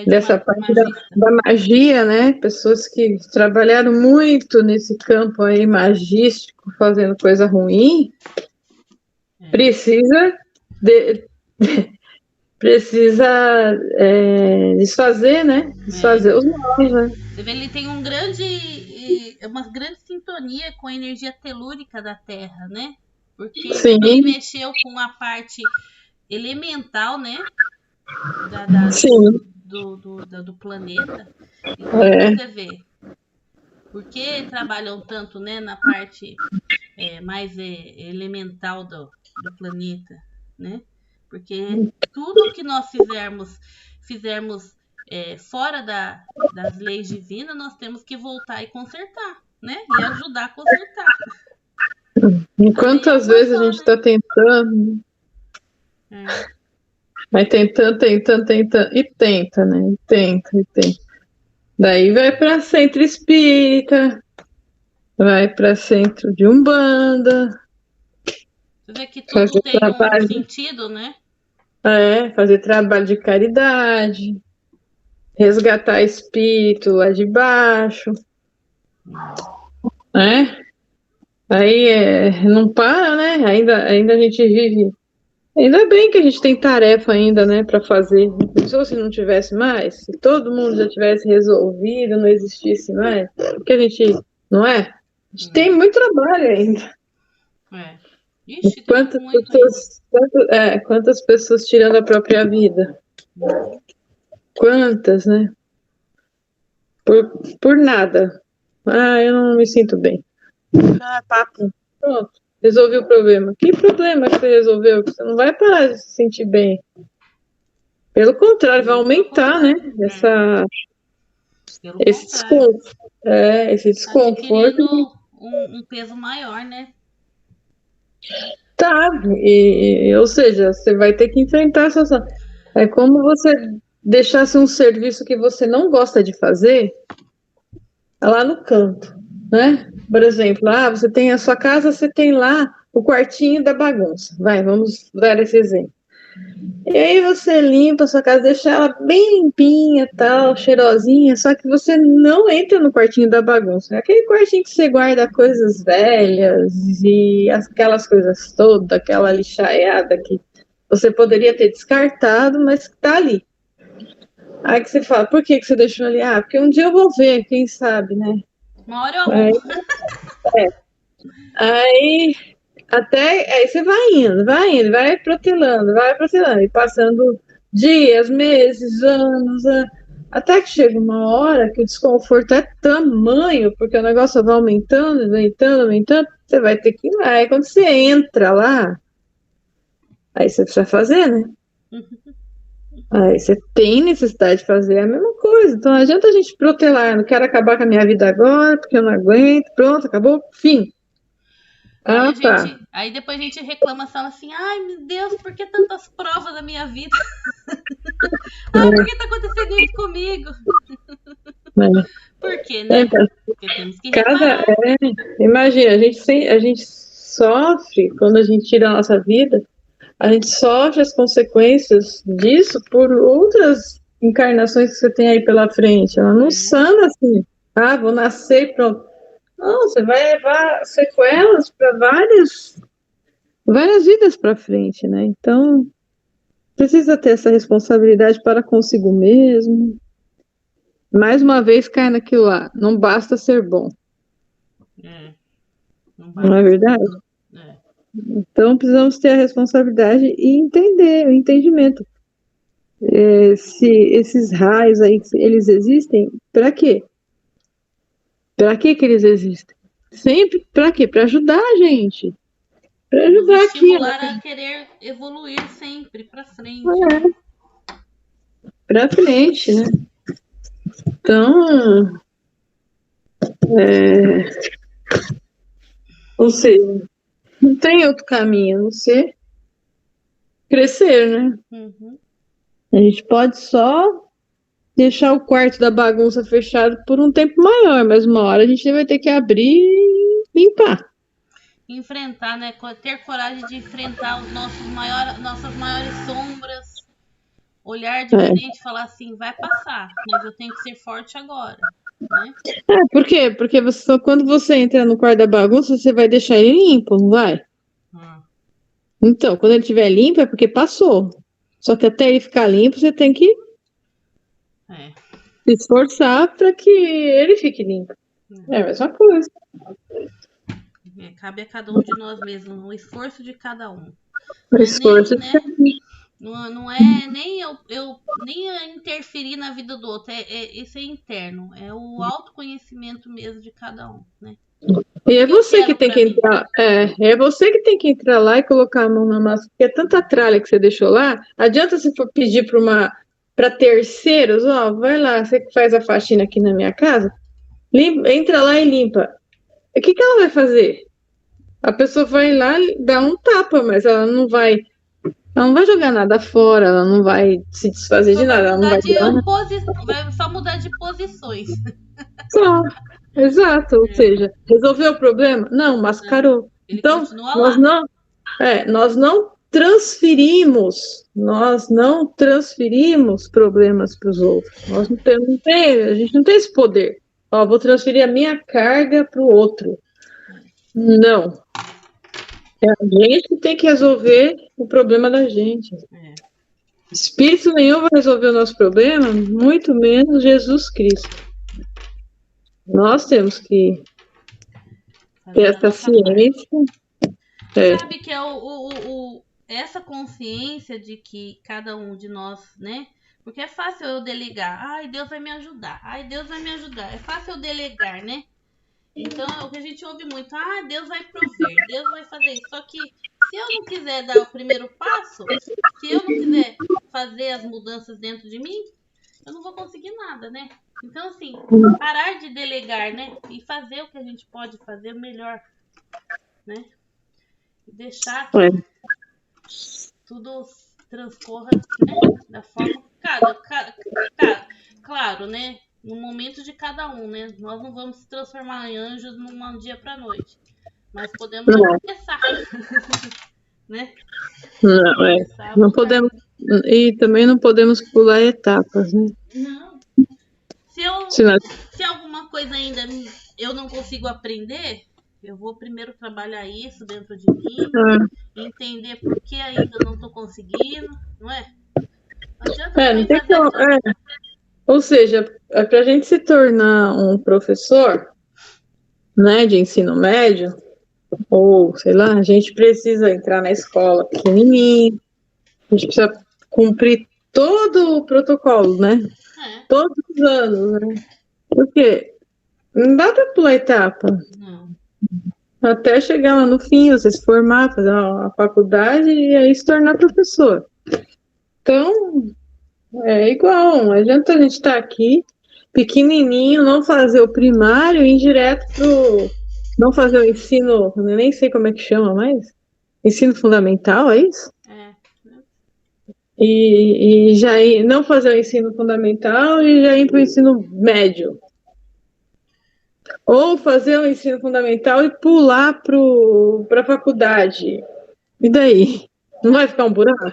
dessa parte da magia, Pessoas que trabalharam muito nesse campo aí magístico, fazendo coisa ruim, precisa desfazer, Desfazer os maus, Você vê, ele tem uma grande sintonia com a energia telúrica da Terra, Porque ele mexeu com a parte elemental, do planeta. Então, você vê, por que trabalham tanto, na parte mais elemental do planeta, Porque tudo que nós fizermos fora das leis divinas, nós temos que voltar e consertar, E ajudar a consertar. Quantas vezes a gente está tentando, vai tentando, e tenta, E tenta. Daí vai para centro espírita, vai para centro de Umbanda. Você vê que tudo tem um sentido, Fazer trabalho de caridade, resgatar espírito lá de baixo, Aí não para, Ainda a gente vive Ainda bem que a gente tem tarefa ainda, né, para fazer. Se não tivesse mais, se todo mundo já tivesse resolvido, não existisse mais, porque a gente, não é? A gente tem muito trabalho ainda. Ixi, tem muito ainda. Quantas pessoas tirando a própria vida? Quantas, né? Por nada. Eu não me sinto bem. Papo. Pronto. Resolvi o problema. Que problema que você resolveu? Você não vai parar de se sentir bem. Pelo contrário, vai aumentar, né? Esse desconforto. Um peso maior, né? Tá, ou seja, você vai ter que enfrentar essa situação. É como você deixasse um serviço que você não gosta de fazer lá no canto, né? Por exemplo, você tem a sua casa, você tem lá o quartinho da bagunça. Vamos dar esse exemplo. E aí você limpa a sua casa, deixa ela bem limpinha, tal, cheirosinha, só que você não entra no quartinho da bagunça. É aquele quartinho que você guarda coisas velhas e aquelas coisas todas, aquela lixaiada que você poderia ter descartado, mas que tá ali. Aí que você fala, por que você deixou ali? Porque um dia eu vou ver, quem sabe, né? Uma hora eu arrumo. Aí você vai protelando, e passando dias, meses, anos, até que chega uma hora que o desconforto é tamanho, porque o negócio vai aumentando, você vai ter que ir lá. Aí quando você entra lá, aí você precisa fazer, né? Aí você tem necessidade de fazer a mesma coisa. Então não adianta a gente protelar, não quero acabar com a minha vida agora, porque eu não aguento, pronto, acabou, fim. Aí depois a gente reclama, fala assim, ai meu Deus, por que tantas provas na minha vida? Por que tá acontecendo isso comigo? Por quê, né? Porque temos que reparar. Imagina, a gente sofre quando a gente tira a nossa vida, a gente sofre as consequências disso por outras encarnações que você tem aí pela frente. Ela não sana assim, vou nascer e pronto. Não, você vai levar sequelas para várias vidas para frente, né? Então, precisa ter essa responsabilidade para consigo mesmo. Mais uma vez cai naquilo lá, não basta ser bom. Não é verdade? Então, precisamos ter a responsabilidade e entender, o entendimento. Se esses raios aí, eles existem, para quê? Para que eles existem? Sempre, para quê? Para ajudar a gente. Para ajudar aqui. Estimular a querer evoluir sempre, para frente. Para frente, né? Então, ou seja, não tem outro caminho a não ser crescer, né? A gente pode só deixar o quarto da bagunça fechado por um tempo maior, mas uma hora a gente vai ter que abrir e limpar. Enfrentar, né? Ter coragem de enfrentar nossas maiores sombras, olhar diferente e falar assim, vai passar, mas eu tenho que ser forte agora. Né? Por quê? Porque quando você entra no quarto da bagunça, você vai deixar ele limpo, não vai? Então, quando ele estiver limpo é porque passou. Só que até ele ficar limpo, você tem que se esforçar para que ele fique limpo. É a mesma coisa. Cabe a cada um de nós mesmos, o esforço de cada um. O esforço de cada um. Não é nem eu nem interferir na vida do outro, isso é interno, é o autoconhecimento mesmo de cada um, né? E é você que tem que entrar, é você que tem que entrar lá e colocar a mão na massa, porque é tanta tralha que você deixou lá, adianta você for pedir para terceiros, vai lá, você que faz a faxina aqui na minha casa, entra lá e limpa. O que ela vai fazer? A pessoa vai lá dar um tapa, mas ela não vai jogar nada fora, ela não vai se desfazer de nada. Ela não vai só mudar de posições. Só, exato. Ou seja, resolveu o problema? Não, mascarou. Então, nós não transferimos problemas para os outros. A gente não tem esse poder. Vou transferir a minha carga para o outro. Não. É a gente que tem que resolver o problema da gente. É. Espírito nenhum vai resolver o nosso problema, muito menos Jesus Cristo. Nós temos que ter Fazer a essa nossa parte. ciência. É. Sabe que é essa consciência de que cada um de nós, né? Porque é fácil eu delegar. Ai, Deus vai me ajudar. Ai, Deus vai me ajudar. É fácil eu delegar, né? Então, é o que a gente ouve muito. Ah, Deus vai prover. Deus vai fazer isso. Só que se eu não quiser dar o primeiro passo, se eu não quiser fazer as mudanças dentro de mim, eu não vou conseguir nada, né? Então, assim, parar de delegar, né? E fazer o que a gente pode fazer melhor, né? E deixar que tudo transcorra, né? Da forma... Claro, né? No momento de cada um, né? Nós não vamos se transformar em anjos num dia pra noite. Mas podemos começar. Né? Não, não podemos... E também não podemos pular etapas, né? Não. Se alguma coisa ainda eu não consigo aprender, eu vou primeiro trabalhar isso dentro de mim, entender por que ainda não estou conseguindo, não é? Não adianta não tem que, ou seja, para a gente se tornar um professor, né, de ensino médio, ou sei lá, a gente precisa entrar na escola pequenininho, a gente precisa cumprir todo o protocolo, né? Todos os anos, né? Porque não dá para pular etapa. Não. Até chegar lá no fim, você se formar, fazer a faculdade e aí se tornar professor. Então, é igual, não adianta a gente estar aqui, pequenininho, não fazer o primário e ir direto pro... Não fazer o ensino, eu nem sei como é que chama mais. Ensino fundamental, é isso? E já não fazer o ensino fundamental e já ir para o ensino médio. Ou fazer o ensino fundamental e pular para a faculdade. E daí? Não vai ficar um buraco?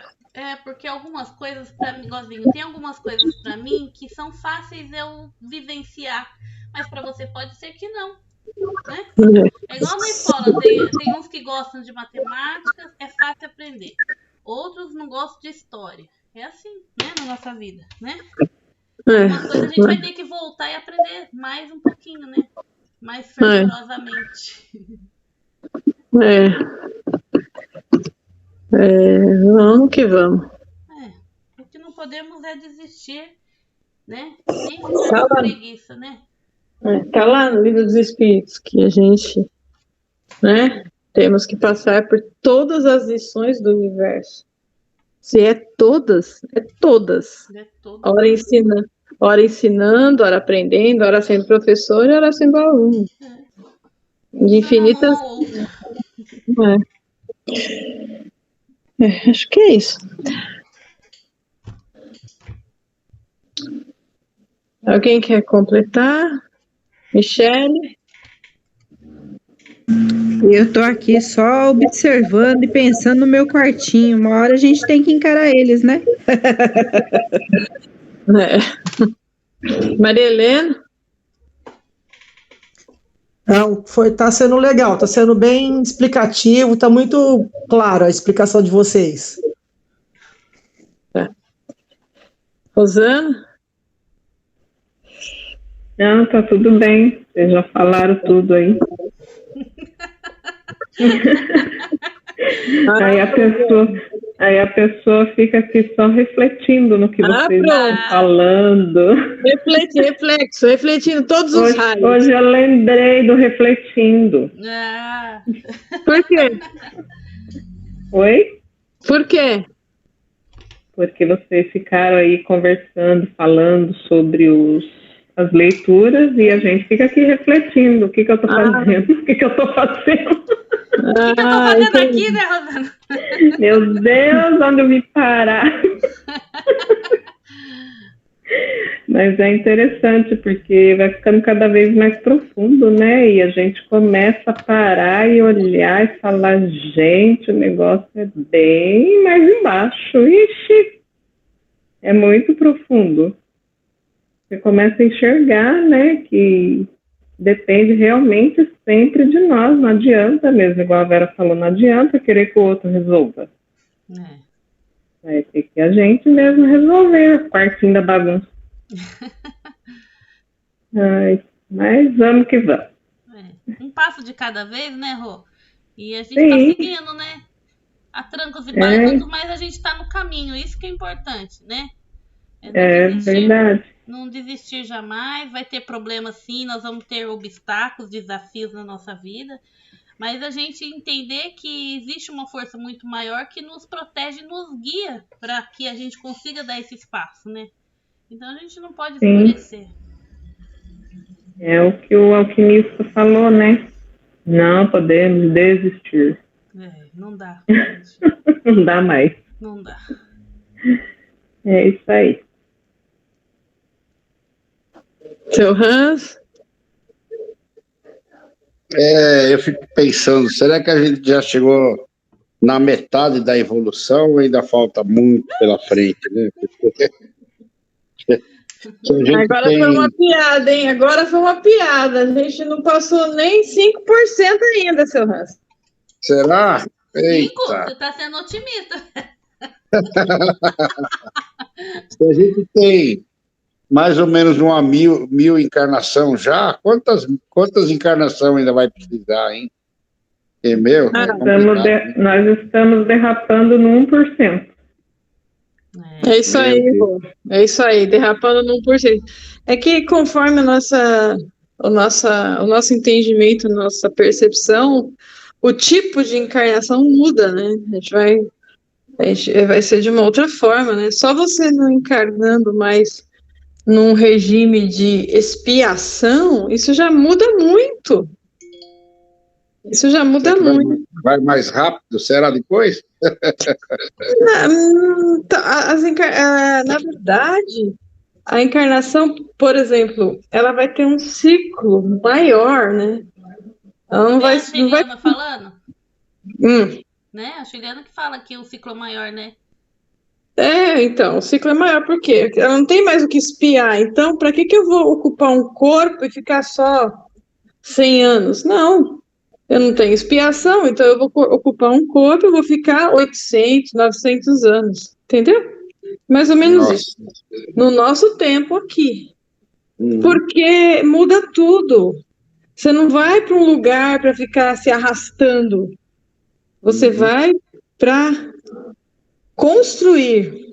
Porque algumas coisas para mim, igualzinho, tem algumas coisas para mim que são fáceis eu vivenciar, mas para você pode ser que não, né? É igual na escola, tem uns que gostam de matemática, é fácil aprender. Outros não gostam de história. É assim, né, na nossa vida, né? Algumas coisas a gente vai ter que voltar e aprender mais um pouquinho, né? Mais fervorosamente. Vamos que vamos. O que não podemos é desistir, né? Nem ficar com preguiça, né? Tá lá no Livro dos Espíritos que a gente, né, temos que passar por todas as lições do universo. Se é todas, é todas. Ora ensinando, ora aprendendo, ora sendo professor e ora sendo aluno. De infinitas. Acho que é isso. Alguém quer completar? Michele? Eu estou aqui só observando e pensando no meu quartinho. Uma hora a gente tem que encarar eles, né? Maria Helena? Não, tá sendo legal, tá sendo bem explicativo, tá muito clara a explicação de vocês. Rosana? Não, tá tudo bem. Vocês já falaram tudo aí. Aí a pessoa fica aqui só refletindo no que vocês estão falando. Refletindo todos os raios. Hoje eu lembrei do refletindo. Por quê? Oi? Por quê? Porque vocês ficaram aí conversando, falando sobre as leituras e a gente fica aqui refletindo o que eu tô fazendo, o que eu tô fazendo. O que eu tô fazendo aqui, né, Rosana? Meu Deus, onde eu me parar? Mas é interessante, porque vai ficando cada vez mais profundo, né? E a gente começa a parar e olhar e falar, gente, o negócio é bem mais embaixo. Ixi, é muito profundo. Você começa a enxergar, né, que depende realmente sempre de nós, não adianta mesmo, igual a Vera falou, não adianta querer que o outro resolva. Vai ter que a gente mesmo resolver a partinho da bagunça. Mas vamos que vamos. Um passo de cada vez, né, Rô? E a gente tá seguindo, né? A trancos e barrancos, mas a gente tá no caminho, isso que é importante, né? Verdade. Não desistir jamais, vai ter problemas sim, nós vamos ter obstáculos, desafios na nossa vida, mas a gente entender que existe uma força muito maior que nos protege, nos guia para que a gente consiga dar esse espaço, né? Então a gente não pode esmorecer. É o que o alquimista falou, né? Não podemos desistir. Não dá. Não dá mais. Não dá. É isso aí. Seu Hans? Eu fico pensando, será que a gente já chegou na metade da evolução ou ainda falta muito pela frente, né? Agora foi uma piada, hein? Agora foi uma piada. A gente não passou nem 5% ainda, seu Hans. Será? Eita. Você tá sendo otimista. Se a gente tem mais ou menos uma mil encarnação já, quantas encarnações ainda vai precisar, hein? Nós estamos derrapando no 1%. É isso aí, Rô. É isso aí, derrapando no 1%. É que conforme o nosso entendimento, nossa percepção, o tipo de encarnação muda, né? A gente vai ser de uma outra forma, né? Só você não encarnando mais num regime de expiação, isso já muda muito. Isso já muda muito. Vai mais rápido, será depois? Na verdade, a encarnação, por exemplo, ela vai ter um ciclo maior, né? Ela não vai... falando? Né? A Juliana que fala que o ciclo é maior, né? Então, o ciclo é maior, por quê? Ela não tem mais o que espiar, então, para que eu vou ocupar um corpo e ficar só 100 anos? Não, eu não tenho expiação, então eu vou ocupar um corpo e vou ficar 800, 900 anos, entendeu? Mais ou menos isso, no nosso tempo aqui. Porque muda tudo. Você não vai para um lugar para ficar se arrastando, você vai para construir,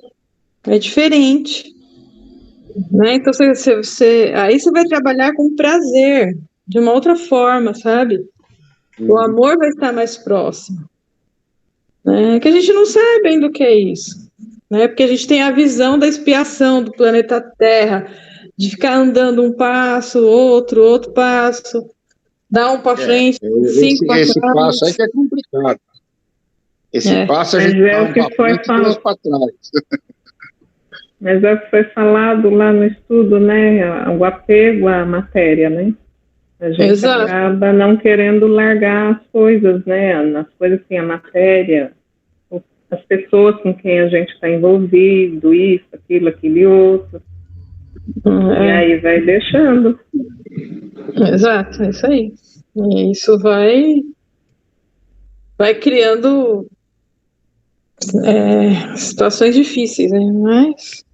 é diferente, né? Então aí você vai trabalhar com prazer, de uma outra forma, sabe? O amor vai estar mais próximo, né? Que a gente não sabe ainda o que é isso, né? Porque a gente tem a visão da expiação do planeta Terra, de ficar andando um passo, outro passo, dar um para frente, 5 para trás. Esse passo aí que é complicado. Esse passo a gente dá um para frente e 2 para trás. Mas é o que foi falado lá no estudo, né? O apego à matéria, né? A gente acaba não querendo largar as coisas, né? As coisas assim, a matéria, as pessoas com quem a gente está envolvido, isso, aquilo e outro. E aí vai deixando. Exato, é isso aí. E isso vai criando situações difíceis, né? Mas,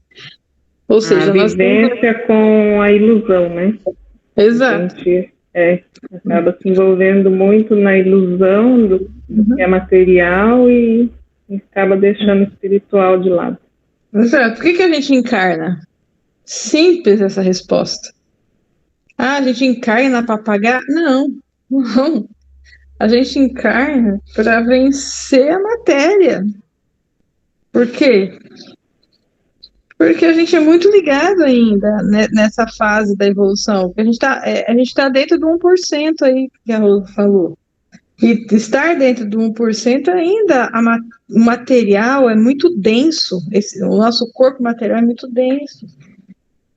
ou seja, a vivência com a ilusão, né? Exato. A gente acaba se envolvendo muito na ilusão do que é material e acaba deixando o espiritual de lado. Exato. Por que a gente encarna? Simples essa resposta. A gente encarna para pagar? Não. A gente encarna para vencer a matéria. Por quê? Porque a gente é muito ligado ainda nessa fase da evolução. A gente tá dentro do 1% aí, que a Rô falou. E estar dentro do 1% ainda, o material é muito denso. O nosso corpo material é muito denso.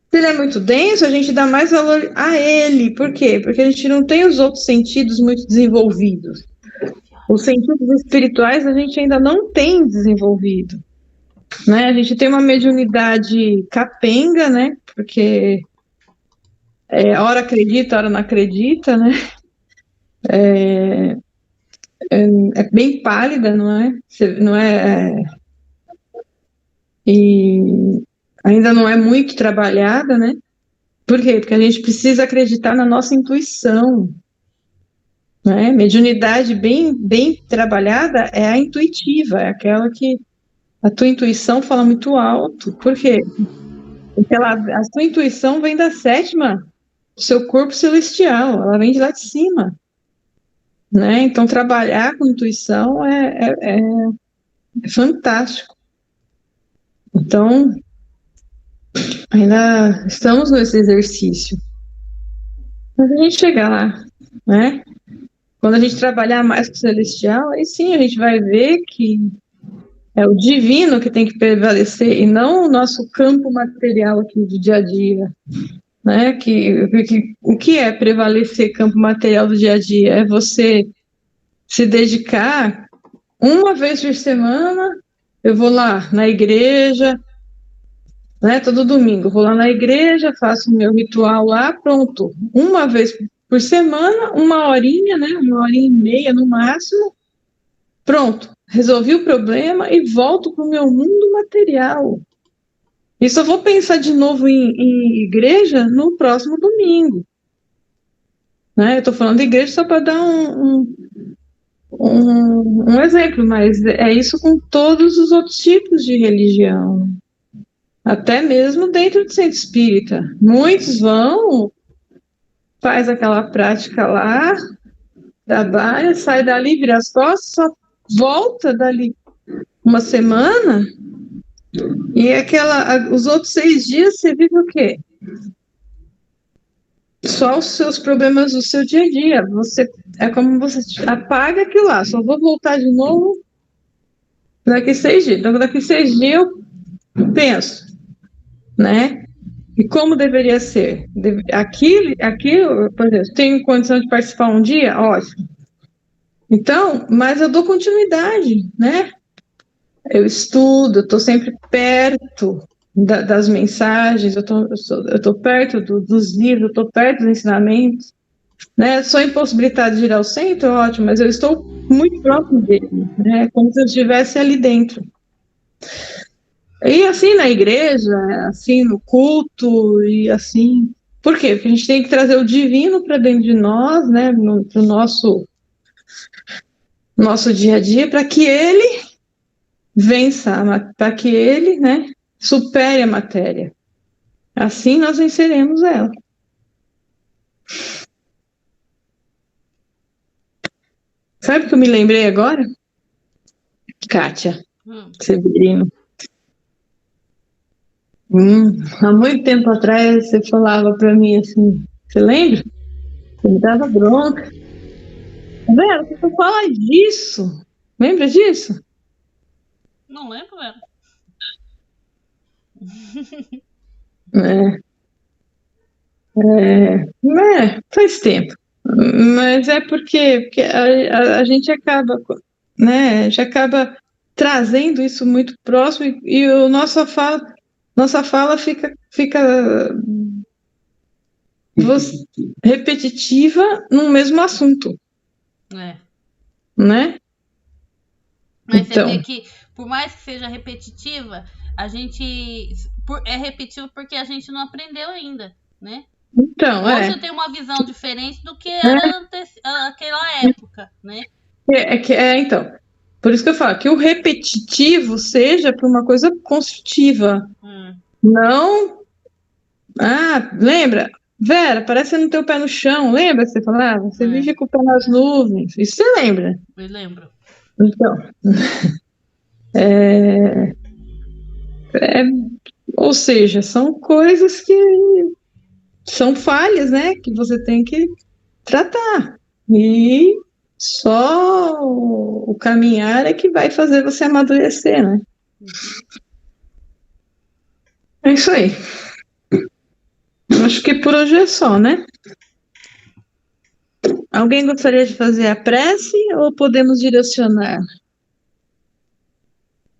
Se ele é muito denso, a gente dá mais valor a ele. Por quê? Porque a gente não tem os outros sentidos muito desenvolvidos. Os sentidos espirituais a gente ainda não tem desenvolvido, né? A gente tem uma mediunidade capenga, né? Porque hora acredita, hora não acredita, né? É bem pálida, não é? Não e ainda não é muito trabalhada, né? Por quê? Porque a gente precisa acreditar na nossa intuição, né? Mediunidade bem trabalhada é a intuitiva, é aquela que a tua intuição fala muito alto. Por quê? Porque a sua intuição vem da sétima, do seu corpo celestial, ela vem de lá de cima, né? Então, trabalhar com intuição é fantástico. Então, ainda estamos nesse exercício. Mas a gente chega lá, né? Quando a gente trabalhar mais com o celestial, aí sim a gente vai ver que é o divino que tem que prevalecer e não o nosso campo material aqui do dia a dia, né? O que é prevalecer campo material do dia a dia? É você se dedicar uma vez por semana, eu vou lá na igreja, né? Todo domingo, eu vou lá na igreja, faço o meu ritual lá, pronto. Uma vez por semana, uma horinha, né? 1h30 no máximo, pronto. Resolvi o problema e volto para o meu mundo material. E só vou pensar de novo em igreja no próximo domingo. Né? Eu estou falando de igreja só para dar um exemplo, mas é isso com todos os outros tipos de religião. Até mesmo dentro do centro espírita. Muitos vão, faz aquela prática lá, trabalha, sai dali, vira as costas, só volta dali uma semana, e os outros 6 dias você vive o quê? Só os seus problemas do seu dia a dia. É como você apaga aquilo lá, só vou voltar de novo daqui 6 dias. Então, daqui 6 dias eu penso, né? E como deveria ser? Aquilo, por exemplo, tenho condição de participar um dia? Ótimo. Então, mas eu dou continuidade, né? Eu estudo, eu estou sempre perto das mensagens, eu estou perto dos livros, eu estou perto dos ensinamentos, né? Sou impossibilitada de ir ao centro, ótimo, mas eu estou muito próximo dele, né? Como se eu estivesse ali dentro. E assim na igreja, assim no culto, e assim. Por quê? Porque a gente tem que trazer o divino para dentro de nós, né? Para o nosso dia a dia, para que ele vença, para que ele, né, supere a matéria. Assim nós venceremos ela. Sabe o que eu me lembrei agora? Kátia Severino. Há muito tempo atrás você falava para mim assim, você lembra? Você me dava bronca. Vera, você só fala disso. Lembra disso? Não lembro, Vera. Faz tempo. Mas é porque a gente acaba, né? A gente acaba trazendo isso muito próximo e nossa fala fica repetitiva no mesmo assunto, É. né? Mas Então, você vê que, por mais que seja repetitiva, a gente é repetitivo porque a gente não aprendeu ainda, né? então Hoje eu tenho uma visão diferente do que era aquela época, né? Então, por isso que eu falo que o repetitivo seja para uma coisa construtiva. Não. Lembra? Vera, parece que você não tem o pé no chão. Lembra que você falava? Você vive com o pé nas nuvens. Isso você lembra? Eu lembro. Então. Ou seja, são coisas que são falhas, né? Que você tem que tratar. E só o caminhar é que vai fazer você amadurecer, né? É isso aí. Acho que por hoje é só, né? Alguém gostaria de fazer a prece ou podemos direcionar?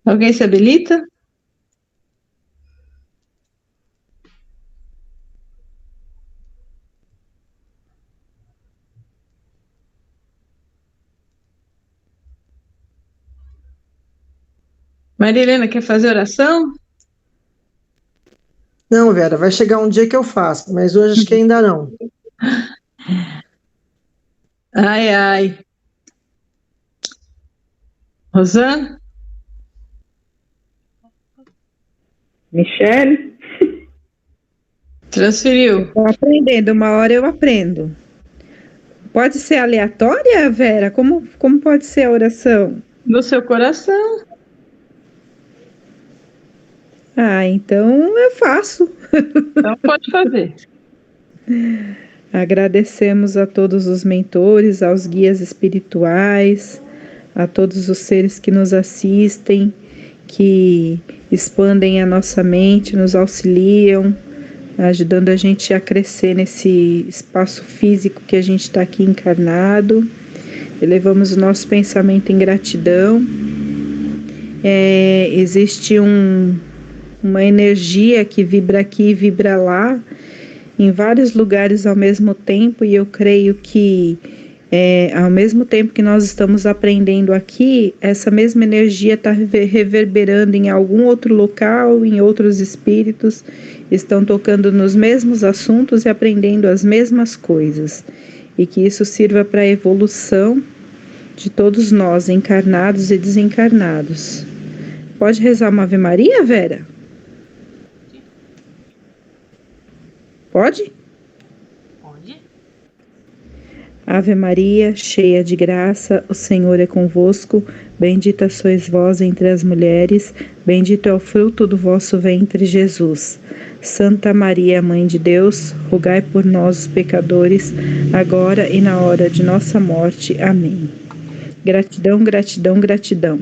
Alguém se habilita? Maria Helena, quer fazer oração? Não, Vera, vai chegar um dia que eu faço, mas hoje acho que ainda não. Ai, ai. Rosana? Michele? Transferiu. Estou aprendendo, uma hora eu aprendo. Pode ser aleatória, Vera? Como pode ser a oração? No seu coração. Ah, então eu faço. Então pode fazer. Agradecemos a todos os mentores, aos guias espirituais, a todos os seres que nos assistem, que expandem a nossa mente, nos auxiliam, ajudando a gente a crescer nesse espaço físico que a gente está aqui encarnado. Elevamos o nosso pensamento em gratidão. Existe uma energia que vibra aqui e vibra lá, em vários lugares ao mesmo tempo, e eu creio que ao mesmo tempo que nós estamos aprendendo aqui, essa mesma energia está reverberando em algum outro local, em outros espíritos, estão tocando nos mesmos assuntos e aprendendo as mesmas coisas, e que isso sirva para a evolução de todos nós, encarnados e desencarnados. Pode rezar uma Ave Maria, Vera? Pode? Pode? Ave Maria, cheia de graça, o Senhor é convosco. Bendita sois vós entre as mulheres, bendito é o fruto do vosso ventre, Jesus. Santa Maria, Mãe de Deus, rogai por nós, os pecadores, agora e na hora de nossa morte. Amém. Gratidão, gratidão, gratidão.